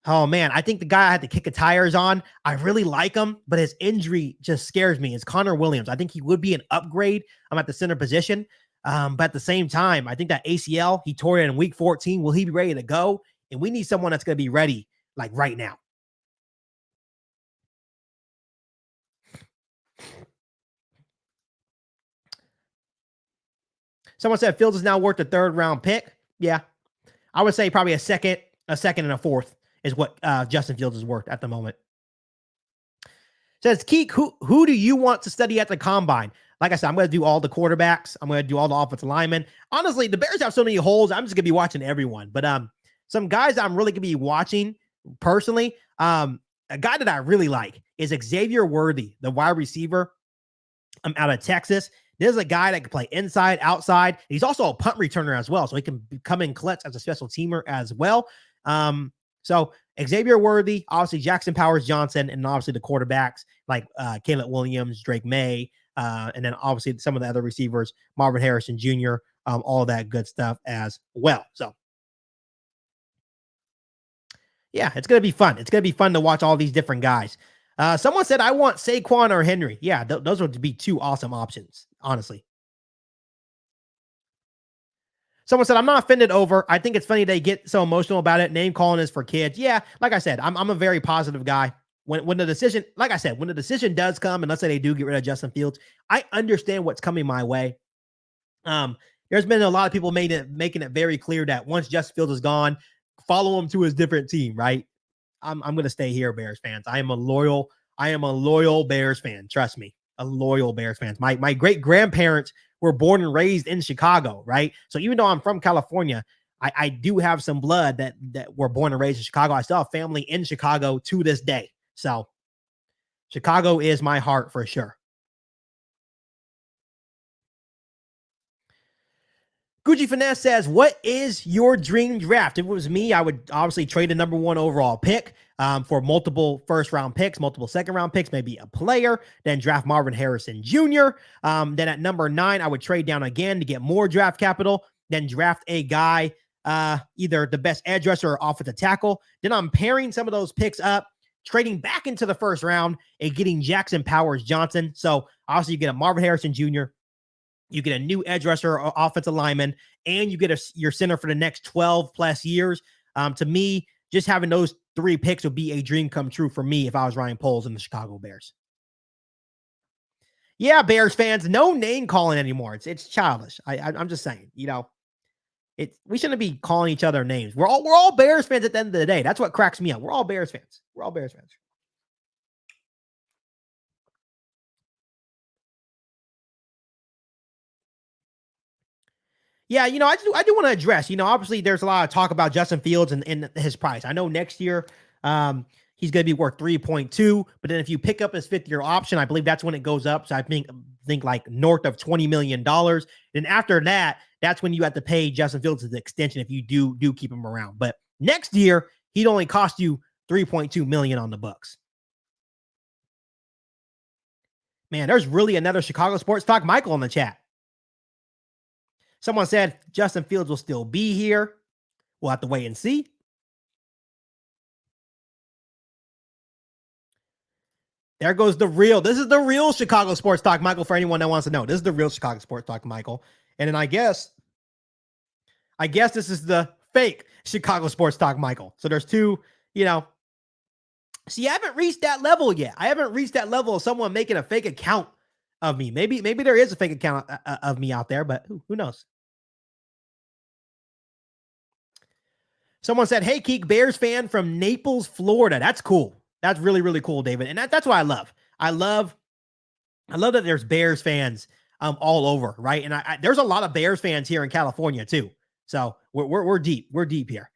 oh man, I think the guy I had to kick the tires on, I really like him, but his injury just scares me. It's Connor Williams. I think he would be an upgrade. I'm at the center position. But at the same time, I think that ACL, he tore it in week 14. Will he be ready to go? And we need someone that's going to be ready like right now. Someone said Fields is now worth a 3rd round pick. Yeah. I would say probably a second and a 4th is what Justin Fields is worth at the moment. Says Keek, who do you want to study at the combine? Like I said, I'm going to do all the quarterbacks. I'm going to do all the offensive linemen. Honestly, the Bears have so many holes. I'm just going to be watching everyone. But some guys I'm really going to be watching personally, a guy that I really like is Xavier Worthy, the wide receiver out of Texas. This is a guy that can play inside, outside. He's also a punt returner as well, so he can come in clutch as a special teamer as well. So Xavier Worthy, obviously Jackson Powers-Johnson, and obviously the quarterbacks like Caleb Williams, Drake May, and then obviously some of the other receivers, Marvin Harrison Jr., all that good stuff as well. So, yeah, it's going to be fun. It's going to be fun to watch all these different guys. Someone said, I want Saquon or Henry. Yeah, those would be 2 awesome options, honestly. Someone said, I'm not offended over. I think it's funny they get so emotional about it. Name calling is for kids. Yeah, like I said, I'm a very positive guy. When the decision, like I said, when the decision does come, and let's say they do get rid of Justin Fields, I understand what's coming my way. There's been a lot of people making it very clear that once Justin Fields is gone, follow him to his different team, right? I'm going to stay here, Bears fans. I am a loyal Bears fan. Trust me, a loyal Bears fan. My great grandparents were born and raised in Chicago, right? So even though I'm from California, I do have some blood that were born and raised in Chicago. I still have family in Chicago to this day. So Chicago is my heart for sure. Gucci Finesse says, what is your dream draft? If it was me, I would obviously trade the number 1 overall pick for multiple 1st round picks, multiple 2nd round picks, maybe a player, then draft Marvin Harrison Jr. Then at number 9, I would trade down again to get more draft capital, then draft a guy, either the best edge rusher or offensive tackle. Then I'm pairing some of those picks up, trading back into the 1st round and getting Jackson Powers-Johnson. So obviously you get a Marvin Harrison Jr., you get a new edge rusher or offensive lineman, and you get your center for the next 12 plus years. To me, just having those 3 picks would be a dream come true for me if I was Ryan Poles and the Chicago Bears. Yeah, Bears fans, no name calling anymore. It's childish. I'm just saying, we shouldn't be calling each other names. We're all Bears fans at the end of the day. That's what cracks me up. We're all Bears fans. We're all Bears fans. Yeah, I do want to address, obviously there's a lot of talk about Justin Fields and his price. I know next year he's going to be worth 3.2, but then if you pick up his 5th-year option, I believe that's when it goes up. So I think like north of $20 million. And after that, that's when you have to pay Justin Fields his extension if you do keep him around. But next year, he'd only cost you $3.2 million on the books. Man, there's really another Chicago Sports Talk Michael in the chat. Someone said Justin Fields will still be here. We'll have to wait and see. There goes this is the real Chicago Sports Talk Michael for anyone that wants to know. This is the real Chicago Sports Talk Michael. And then I guess this is the fake Chicago Sports Talk Michael. So there's 2, See, I haven't reached that level yet. I haven't reached that level of someone making a fake account of me. Maybe there is a fake account of me out there, but who knows? Someone said, hey, Keek, Bears fan from Naples, Florida. That's cool. That's really, really cool, David. And that's what I love. I love that there's Bears fans all over, right? And there's a lot of Bears fans here in California too. So we're deep. We're deep here.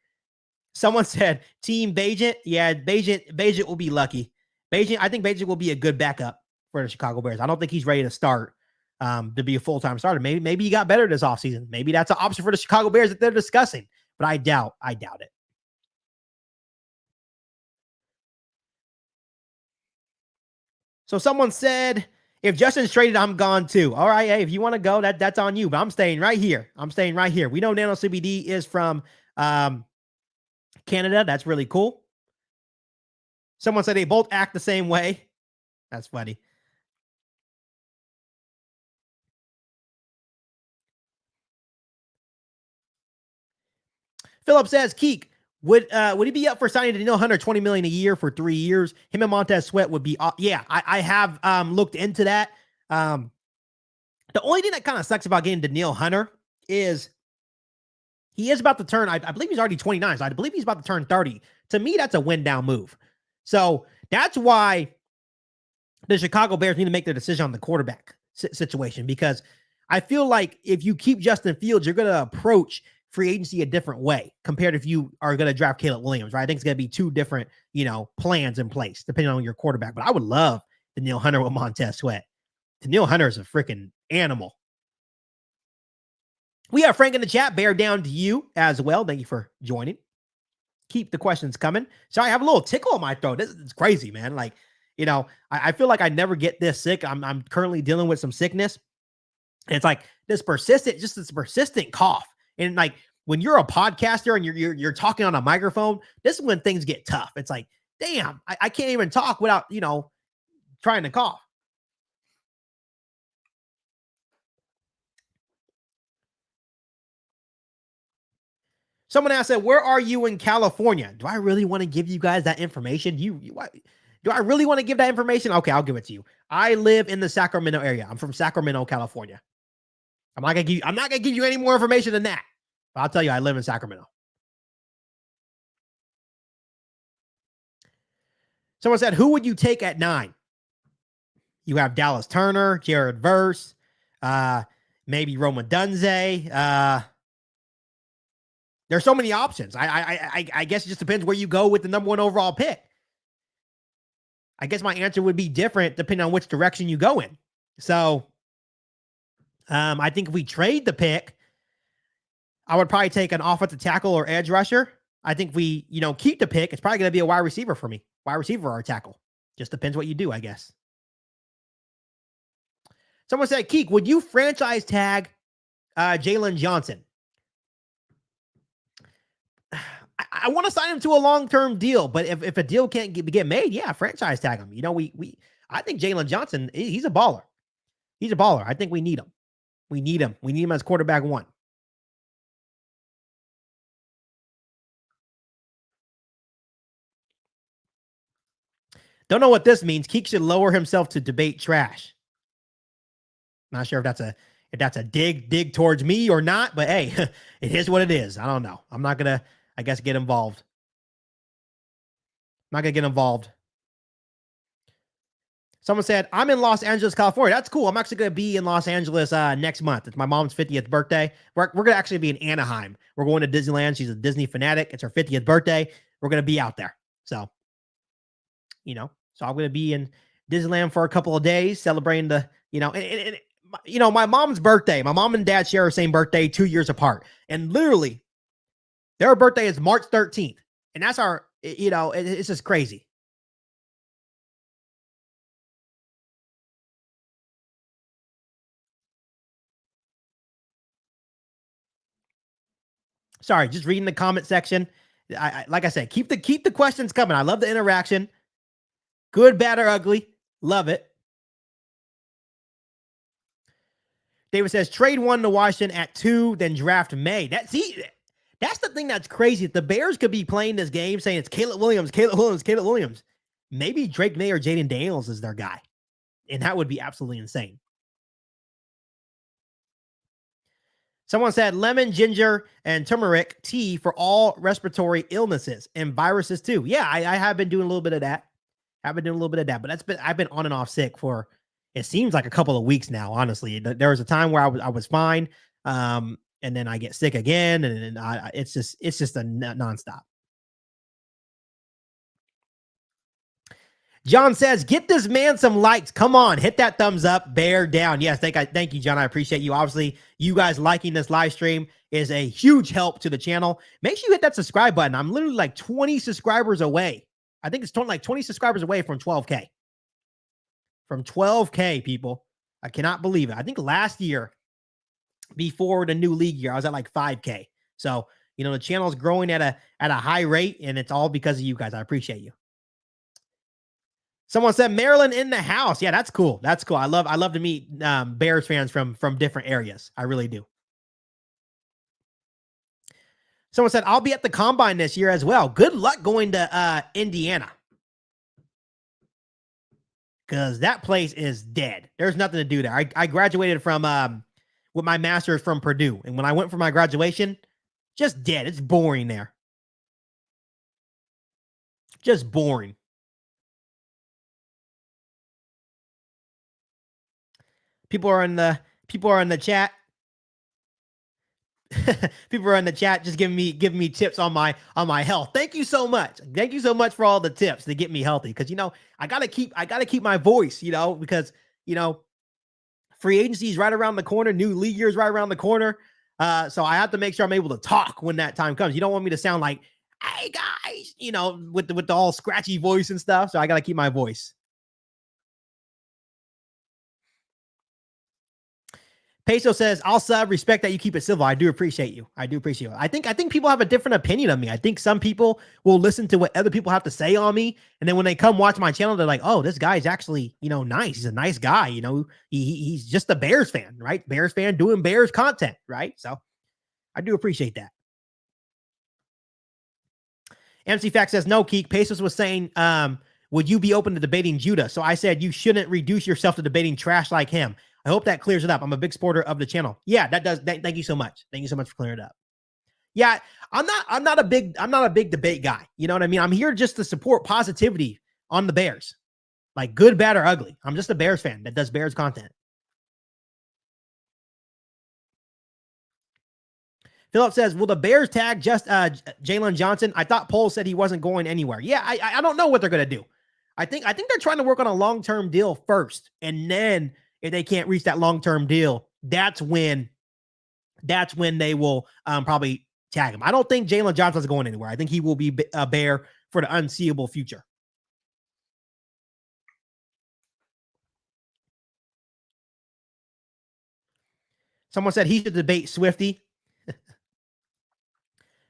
Someone said, Team Bagent. Yeah, Bagent will be lucky. I think Bagent will be a good backup for the Chicago Bears. I don't think he's ready to start to be a full-time starter. Maybe he got better this offseason. Maybe that's an option for the Chicago Bears that they're discussing. But I doubt it. So someone said, if Justin's traded, I'm gone too. All right, hey, if you want to go, that's on you. But I'm staying right here. I'm staying right here. We know Nano CBD is from Canada. That's really cool. Someone said they both act the same way. That's funny. Philip says, Keek, would he be up for signing Danielle Hunter $20 million a year for 3 years? Him and Montez Sweat would be. Yeah, I have looked into that. The only thing that kind of sucks about getting Danielle Hunter is he is about to turn. I believe he's already 29, so I believe he's about to turn 30. To me, that's a win down move. So that's why the Chicago Bears need to make their decision on the quarterback situation, because I feel like if you keep Justin Fields, you're going to approach free agency a different way compared if you are going to draft Caleb Williams, right? I think it's going to be two different, plans in place depending on your quarterback. But I would love Danielle Hunter with Montez Sweat. Danielle Hunter is a freaking animal. We have Frank in the chat. Bear down to you as well. Thank you for joining. Keep the questions coming. Sorry, I have a little tickle in my throat. This is crazy, man. Like, I feel like I never get this sick. I'm currently dealing with some sickness. And it's like this persistent cough. And like when you're a podcaster and you're talking on a microphone, this is when things get tough. It's like, damn, I can't even talk without, trying to cough. Someone asked, where are you in California? Do I really want to give you guys that information? Do I really want to give that information? Okay, I'll give it to you. I live in the Sacramento area. I'm from Sacramento, California. I'm not gonna give you any more information than that. But I'll tell you, I live in Sacramento. Someone said, who would you take at 9? You have Dallas Turner, Jared Verse, maybe Rome Odunze. There's so many options. I guess it just depends where you go with the number 1 overall pick. I guess my answer would be different depending on which direction you go in. So I think if we trade the pick, I would probably take an offensive tackle or edge rusher. I think if we, keep the pick, it's probably going to be a wide receiver for me. Wide receiver or tackle. Just depends what you do, I guess. Someone said, Keek, would you franchise tag Jalen Johnson? I want to sign him to a long-term deal, but if a deal can't get made, yeah, franchise tag him. I think Jalen Johnson, he's a baller. He's a baller. I think we need him. We need him as quarterback 1. Don't know what this means. Keek should lower himself to debate trash. Not sure if that's a dig towards me or not, but hey, it is what it is. I don't know. I'm not gonna, I guess, get involved. I'm not gonna get involved. Someone said, I'm in Los Angeles, California. That's cool. I'm actually going to be in Los Angeles next month. It's my mom's 50th birthday. We're going to actually be in Anaheim. We're going to Disneyland. She's a Disney fanatic. It's her 50th birthday. We're going to be out there. So, so I'm going to be in Disneyland for a couple of days celebrating the, my mom's birthday. My mom and dad share the same birthday 2 years apart. And literally, their birthday is March 13th. And that's our, it's just crazy. Sorry, just reading the comment section. Like I said, keep the questions coming. I love the interaction. Good, bad, or ugly. Love it. David says, trade 1 to Washington at 2, then draft May. That's the thing that's crazy. If the Bears could be playing this game saying it's Caleb Williams. Maybe Drake May or Jaden Daniels is their guy. And that would be absolutely insane. Someone said lemon, ginger, and turmeric tea for all respiratory illnesses and viruses too. Yeah, I have been doing a little bit of that. But I've been on and off sick for, it seems like a couple of weeks now, honestly. There was a time where I was fine. And then I get sick again, and it's just a nonstop. John says, get this man some likes. Come on, hit that thumbs up, bear down. Yes, thank you, John. I appreciate you. Obviously, you guys liking this live stream is a huge help to the channel. Make sure you hit that subscribe button. I'm literally like 20 subscribers away. I think it's like 20 subscribers away from 12K. from 12K, people. I cannot believe it. I think last year, before the new league year, I was at like 5K. So, you know, the channel is growing at a high rate, and it's all because of you guys. I appreciate you. Someone said Maryland in the house. Yeah, that's cool. That's cool. I love to meet Bears fans from different areas. I really do. Someone said, I'll be at the combine this year as well. Good luck going to Indiana. Because that place is dead. There's nothing to do there. I graduated from with my master's from Purdue. And when I went for my graduation, just dead. It's boring there. Just boring. People are in the chat. People are in the chat just giving me tips on my health. Thank you so much. Thank you so much for all the tips to get me healthy. Because you know, I gotta keep my voice, you know, because you know, free agency is right around the corner, new league year is right around the corner. So I have to make sure I'm able to talk when that time comes. You don't want me to sound like, hey guys, you know, with the all scratchy voice and stuff. So I gotta keep my voice. Peso says, I'll sub, respect that you keep it civil. I do appreciate you. I do appreciate you. I think people have a different opinion of me. I think some people will listen to what other people have to say on me. And then when they come watch my channel, they're like, oh, this guy's actually, you know, nice. He's a nice guy. You know, he's just a Bears fan, right? Bears fan doing Bears content, right? So I do appreciate that. MC Fact says, no, Keek. Pesos was saying, would you be open to debating Judah? So I said, you shouldn't reduce yourself to debating trash like him. I hope that clears it up. I'm a big supporter of the channel. Yeah, that does. Thank you so much. Thank you so much for clearing it up. Yeah, I'm not a big debate guy. You know what I mean? I'm here just to support positivity on the Bears, like good, bad, or ugly. I'm just a Bears fan that does Bears content. Philip says, will the Bears tag just Jalen Johnson? I thought Poles said he wasn't going anywhere. Yeah, I don't know what they're going to do. I think they're trying to work on a long-term deal first, and then if they can't reach that long-term deal, that's when they will probably tag him. I don't think Jalen Johnson's going anywhere. I think he will be a Bear for the unseeable future. Someone said he should debate Swifty.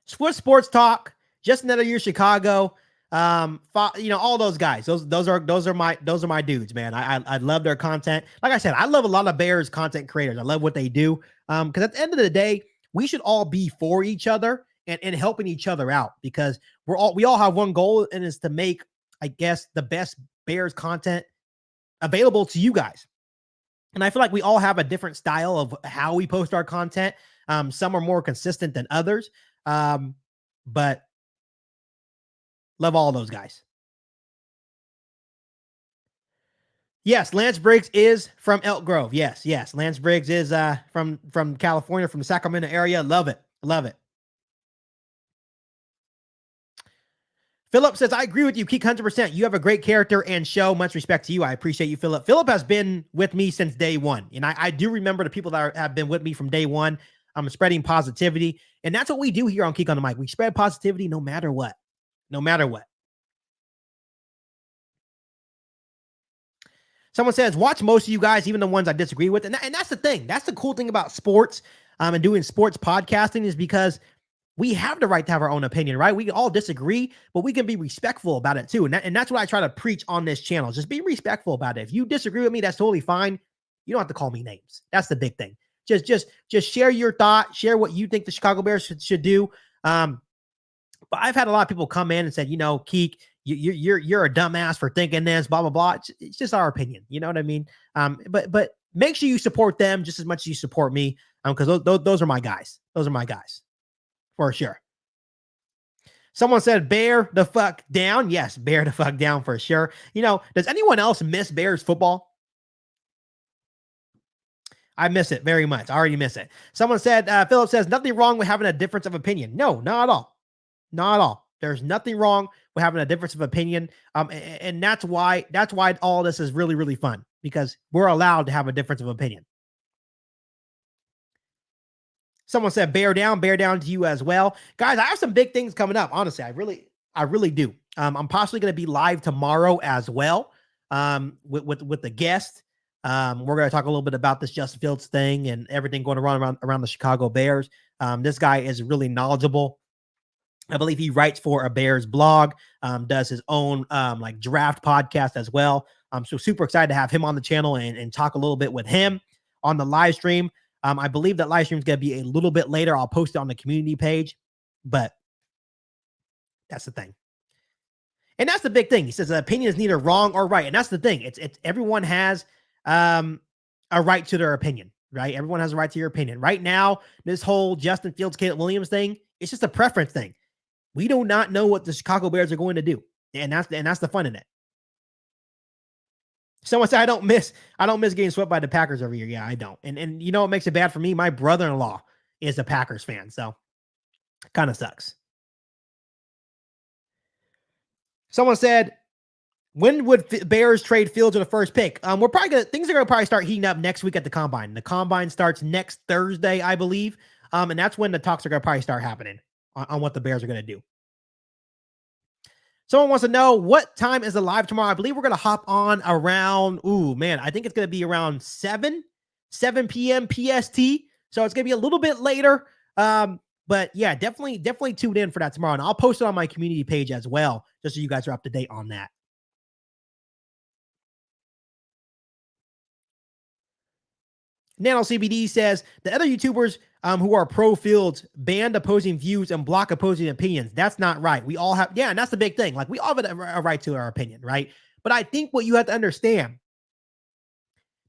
Swift Sports Talk, just another year Chicago. You know, all those guys. Those are my dudes, man. I love their content. Like I said, I love a lot of Bears content creators. I love what they do. Because at the end of the day, we should all be for each other and helping each other out, because we all have one goal, and is to make, I guess, the best Bears content available to you guys. And I feel like we all have a different style of how we post our content. Some are more consistent than others. But love all those guys. Yes, Lance Briggs is from Elk Grove. Yes. Lance Briggs is from California, from the Sacramento area. Love it. Philip says, I agree with you, Keek, 100%. You have a great character and show. Much respect to you. I appreciate you, Philip. Philip has been with me since day one. And I do remember the people that have been with me from day one. I'm spreading positivity. And that's what we do here on Keek on the Mic. We spread positivity no matter what. No matter what. Someone says, watch most of you guys, even the ones I disagree with. And that's the thing. That's the cool thing about sports and doing sports podcasting, is because we have the right to have our own opinion, right? We can all disagree, but we can be respectful about it too. And that's what I try to preach on this channel. Just be respectful about it. If you disagree with me, that's totally fine. You don't have to call me names. That's the big thing. Just share your thought, share what you think the Chicago Bears should do. But I've had a lot of people come in and said, you know, Keek, you're a dumbass for thinking this, blah, blah, blah. It's just our opinion. You know what I mean? But make sure you support them just as much as you support me. Because those are my guys. Those are my guys. For sure. Someone said, bear the fuck down. Yes, bear the fuck down for sure. You know, does anyone else miss Bears football? I miss it very much. I already miss it. Someone said, Philip says, nothing wrong with having a difference of opinion. No, not at all. Not at all. There's nothing wrong with having a difference of opinion. And that's why all this is really, really fun, because we're allowed to have a difference of opinion. Someone said, bear down to you as well. Guys, I have some big things coming up. Honestly, I really do. I'm possibly going to be live tomorrow as well. with the guest. We're going to talk a little bit about this Justin Fields thing and everything going around the Chicago Bears. This guy is really knowledgeable. I believe he writes for a Bears blog, does his own like draft podcast as well. So super excited to have him on the channel and talk a little bit with him on the live stream. I believe that live stream is going to be a little bit later. I'll post it on the community page, but that's the thing. And that's the big thing. He says the opinion is neither wrong or right. And that's the thing. It's everyone has a right to their opinion, right? Everyone has a right to your opinion. Right now, this whole Justin Fields, Caleb Williams thing, it's just a preference thing. We do not know what the Chicago Bears are going to do. And that's the fun in it. Someone said I don't miss getting swept by the Packers every year. Yeah, I don't. And you know what makes it bad for me? My brother-in-law is a Packers fan, so kind of sucks. Someone said, when would Bears trade Fields with the first pick? Things are gonna probably start heating up next week at the combine. The combine starts next Thursday, I believe. And that's when the talks are gonna probably start happening on what the Bears are gonna do. Someone wants to know what time is the live tomorrow. I believe we're going to hop on around, I think it's going to be around 7 p.m. PST. So it's going to be a little bit later. But yeah, definitely tune in for that tomorrow. And I'll post it on my community page as well, just so you guys are up to date on that. Nano CBD says the other YouTubers who are pro Fields banned opposing views and block opposing opinions. That's not right. We all have, and that's the big thing. Like, we all have a right to our opinion, right? But I think what you have to understand,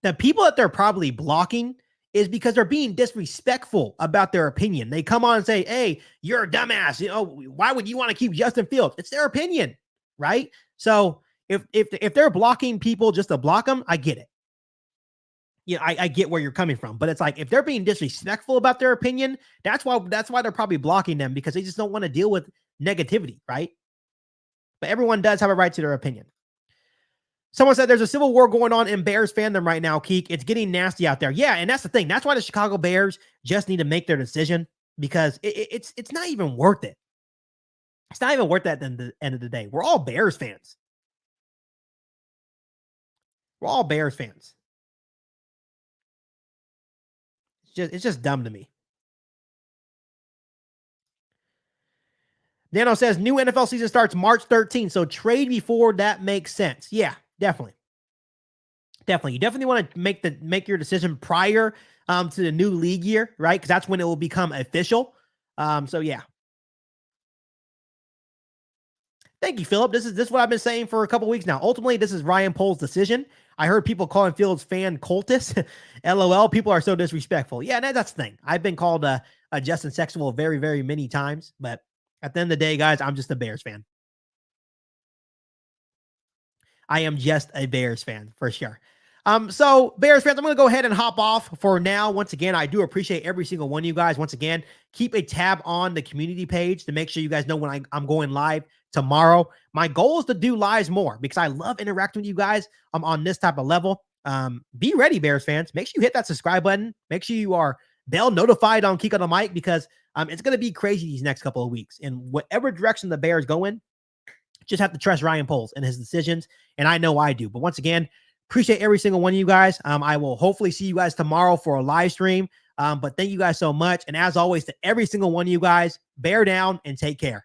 the people that they're probably blocking is because they're being disrespectful about their opinion. They come on and say, "Hey, you're a dumbass. You know, why would you want to keep Justin Fields?" It's their opinion, right? So if they're blocking people just to block them, I get it. Yeah, I get where you're coming from, but it's like, if they're being disrespectful about their opinion, that's why they're probably blocking them, because they just don't want to deal with negativity, right? But everyone does have a right to their opinion. Someone said there's a civil war going on in Bears fandom right now, Keek. It's getting nasty out there. Yeah, and that's the thing. That's why the Chicago Bears just need to make their decision, because it's not even worth it. It's not even worth that at the end of the day. We're all Bears fans. We're all Bears fans. It's just dumb to me. Nano says new NFL season starts March 13th, so trade before that makes sense. Yeah, definitely. You definitely want to make your decision prior to the new league year, right? Because that's when it will become official. So yeah. Thank you, Philip. This is what I've been saying for a couple weeks now. Ultimately, this is Ryan Poles' decision. I heard people calling Fields fan cultist. LOL. People are so disrespectful. Yeah, that's the thing. I've been called a Justin Sexual very, very many times, but at the end of the day, guys, I'm just a Bears fan. I am just a Bears fan for sure. So Bears fans, I'm going to go ahead and hop off for now. Once again, I do appreciate every single one of you guys. Once again, keep a tab on the community page to make sure you guys know when I'm going live tomorrow. My goal is to do lives more, because I love interacting with you guys on this type of level. Be ready, Bears fans. Make sure you hit that subscribe button. Make sure you are bell notified on Keek on the Mic, because it's going to be crazy these next couple of weeks. And whatever direction the Bears go in, just have to trust Ryan Poles and his decisions. And I know I do. But once again, appreciate every single one of you guys. I will hopefully see you guys tomorrow for a live stream. But thank you guys so much. And as always, to every single one of you guys, bear down and take care.